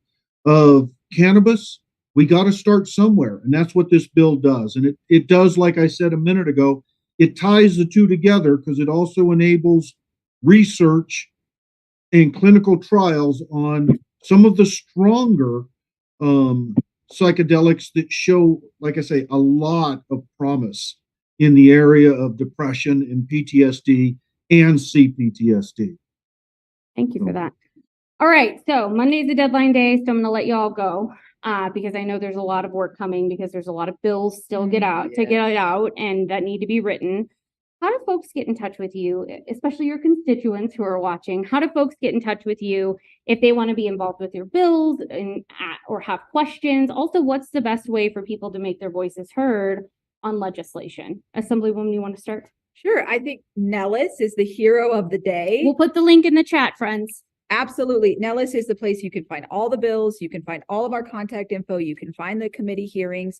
of cannabis, we got to start somewhere. And that's what this bill does. And it does, like I said a minute ago, it ties the two together because it also enables research and clinical trials on some of the stronger psychedelics that show, like I say, a lot of promise in the area of depression and PTSD and CPTSD. Thank you for that. All right, so Monday's the deadline day, so I'm gonna let you all go because I know there's a lot of work coming because there's a lot of bills still to get out and that need to be written. How do folks get in touch with you, especially your constituents who are watching? How do folks get in touch with you if they want to be involved with your bills or have questions? Also, what's the best way for people to make their voices heard on legislation? Assemblywoman, you want to start? Sure. I think Nellis is the hero of the day. We'll put the link in the chat, friends. Absolutely. Nellis is the place you can find all the bills. You can find all of our contact info. You can find the committee hearings.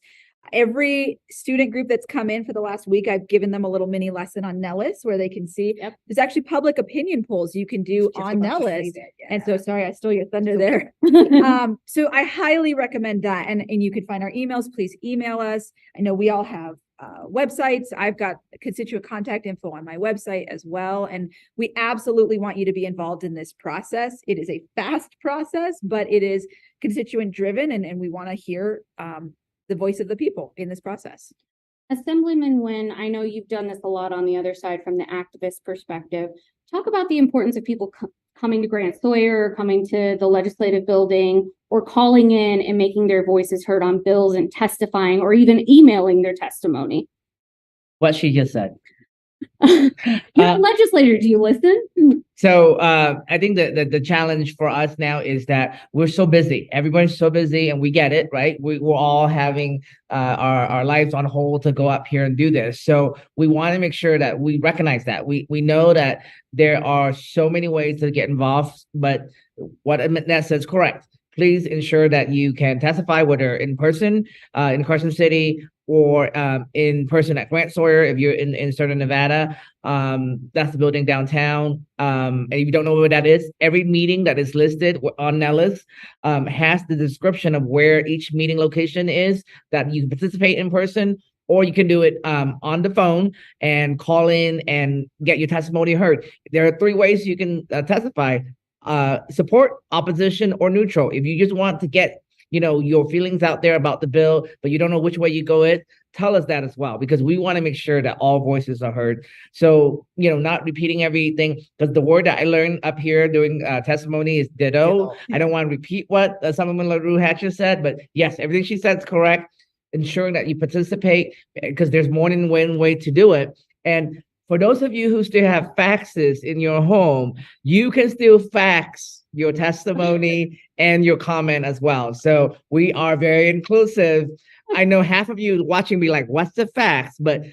Every student group that's come in for the last week, I've given them a little mini lesson on Nellis where they can see there's actually public opinion polls you can do on Nellis. And so, sorry, I stole your thunder there. So I highly recommend that. And you can find our emails. Please email us. I know we all have websites. I've got constituent contact info on my website as well. And we absolutely want you to be involved in this process. It is a fast process, but it is constituent driven. And we want to hear the voice of the people in this process. Assemblyman Nguyen, I know you've done this a lot on the other side from the activist perspective. Talk about the importance of people coming to Grant Sawyer, coming to the legislative building, or calling in and making their voices heard on bills and testifying, or even emailing their testimony. What she just said. You're a legislator. Do you listen? So I think that the challenge for us now is that we're so busy. Everybody's so busy, and we get it, right? We're all having our lives on hold to go up here and do this. So we want to make sure that we recognize that. We know that there are so many ways to get involved, but what Annette says is correct. Please ensure that you can testify, whether in person in Carson City or in person at Grant Sawyer if you're in Southern Nevada. That's the building downtown. And if you don't know what that is, every meeting that is listed on Nellis has the description of where each meeting location is that you can participate in person, or you can do it on the phone and call in and get your testimony heard. There are 3 ways you can testify. Support, opposition, or neutral. If you just want to get your feelings out there about the bill, but you don't know which way you go it, tell us that as well, because we want to make sure that all voices are heard. So, not repeating everything, because the word that I learned up here doing testimony is ditto. I don't want to repeat what Assemblyman LaRue Hatcher said, but yes, everything she said is correct. Ensuring that you participate, because there's more than one way to do it. And for those of you who still have faxes in your home, you can still fax your testimony and your comment as well. So we are very inclusive. I know half of you watching me like, what's the fax? But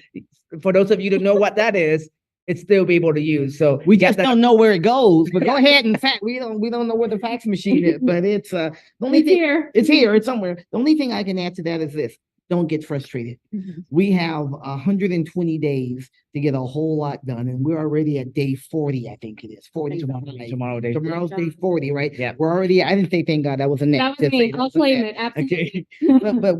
for those of you who know what that is, it's still be able to use. So we just don't know where it goes. But go ahead and fact. We don't know where the fax machine is, but it's the only thing here. It's here. It's somewhere. The only thing I can add to that is this. Don't get frustrated. We have 120 days to get a whole lot done, and we're already at day 40. I think it is 40 tomorrow's day 40, right? Yeah, we're already. I didn't say thank God that was a net. That was me. I'll claim it. Absolutely. Okay. but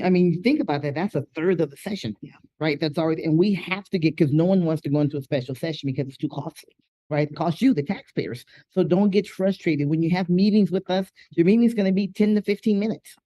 I mean, think about that. That's a third of the session, right? That's already, and we have to get, because no one wants to go into a special session because it's too costly. Right? It costs you, the taxpayers. So don't get frustrated. When you have meetings with us, your meeting is going to be 10 to 15 minutes.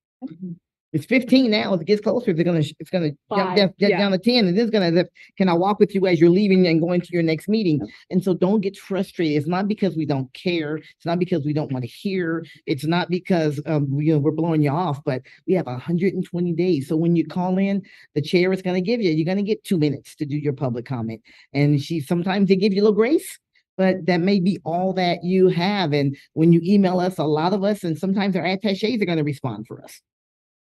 It's 15 now. As it gets closer, it's gonna jump down to 10. And then can I walk with you as you're leaving and going to your next meeting? And so don't get frustrated. It's not because we don't care. It's not because we don't want to hear. It's not because we're blowing you off, but we have 120 days. So when you call in, the chair is going to give you're going to get 2 minutes to do your public comment. And sometimes they give you a little grace, but that may be all that you have. And when you email us, a lot of us, and sometimes our attachés are going to respond for us.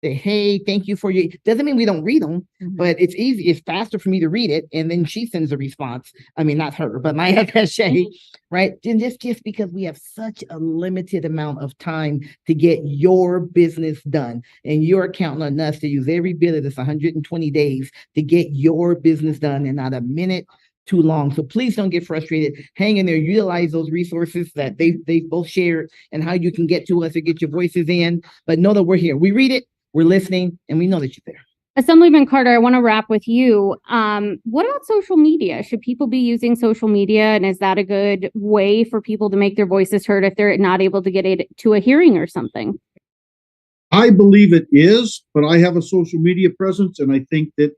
Say, hey, thank you for your, doesn't mean we don't read them, but it's easy. It's faster for me to read it. And then she sends a response. I mean, not her, but my attaché, right? And just because we have such a limited amount of time to get your business done, and you're counting on us to use every bit of this 120 days to get your business done, and not a minute too long. So please don't get frustrated. Hang in there. Utilize those resources that they both shared, and how you can get to us or get your voices in. But know that we're here. We read it. We're listening, and we know that you're there. Assemblyman Carter, I want to wrap with you. What about social media? Should people be using social media? And is that a good way for people to make their voices heard if they're not able to get it to a hearing or something? I believe it is, but I have a social media presence, and I think that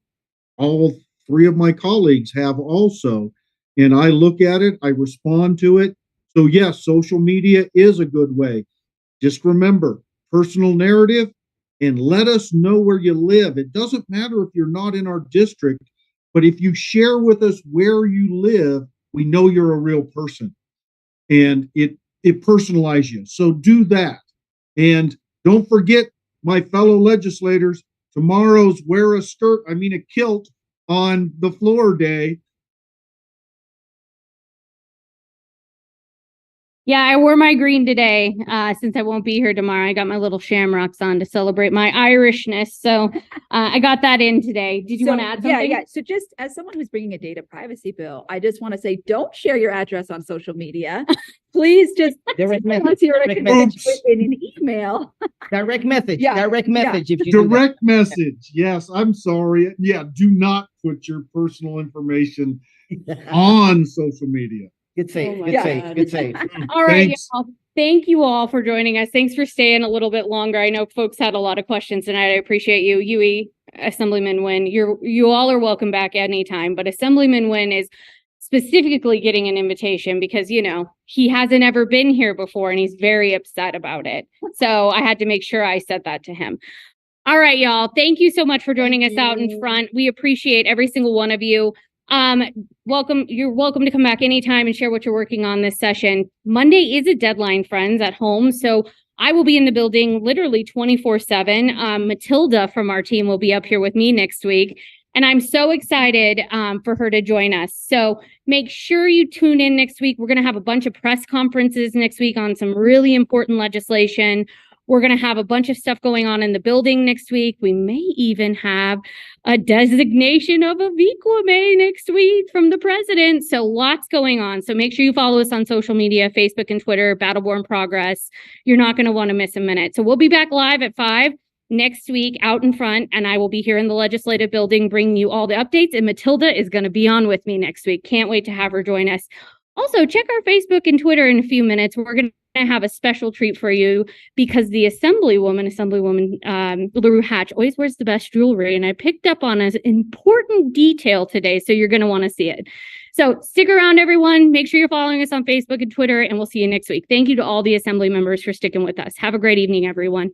all three of my colleagues have also. And I look at it, I respond to it. So yes, social media is a good way. Just remember, personal narrative, and let us know where you live. It doesn't matter if you're not in our district, but if you share with us where you live, we know you're a real person, and it personalizes you. So do that. And don't forget, my fellow legislators, tomorrow's wear a kilt on the floor day. Yeah, I wore my green today since I won't be here tomorrow. I got my little shamrocks on to celebrate my Irishness. So I got that in today. Did you want to add something? Yeah. So just as someone who's bringing a data privacy bill, I just want to say, don't share your address on social media. Please just Direct send message. us your Direct message within an email. Direct message. Yeah, Direct yeah. message. If you do that. Direct message. Yes, I'm sorry. Yeah, do not put your personal information on social media. Good save. Oh Good my save. God. Good save. All right, Thanks. y'all. Thank you all for joining us. Thanks for staying a little bit longer. I know folks had a lot of questions tonight. I appreciate you. Yui, Assemblyman Wynn, you all are welcome back anytime, but Assemblyman Wynn is specifically getting an invitation because, you know, he hasn't ever been here before and he's very upset about it. So I had to make sure I said that to him. All right, y'all. Thank you so much for joining us out in front. We appreciate every single one of you. Welcome. You're welcome to come back anytime and share what you're working on this session. Monday is a deadline, friends, at home. So I will be in the building literally 24/7. Matilda from our team will be up here with me next week. And I'm so excited for her to join us. So make sure you tune in next week. We're going to have a bunch of press conferences next week on some really important legislation. We're going to have a bunch of stuff going on in the building next week. We may even have a designation of a Viquame next week from the president. So lots going on. So make sure you follow us on social media, Facebook and Twitter, Battleborn Progress. You're not going to want to miss a minute. So we'll be back live at 5 next week out in front, and I will be here in the legislative building bringing you all the updates. And Matilda is going to be on with me next week. Can't wait to have her join us. Also, check our Facebook and Twitter in a few minutes. We're going to have a special treat for you because the Assemblywoman LaRue Hatch always wears the best jewelry, and I picked up on an important detail today, so you're going to want to see it. So stick around, everyone. Make sure you're following us on Facebook and Twitter, and we'll see you next week. Thank you to all the Assembly members for sticking with us. Have a great evening, everyone.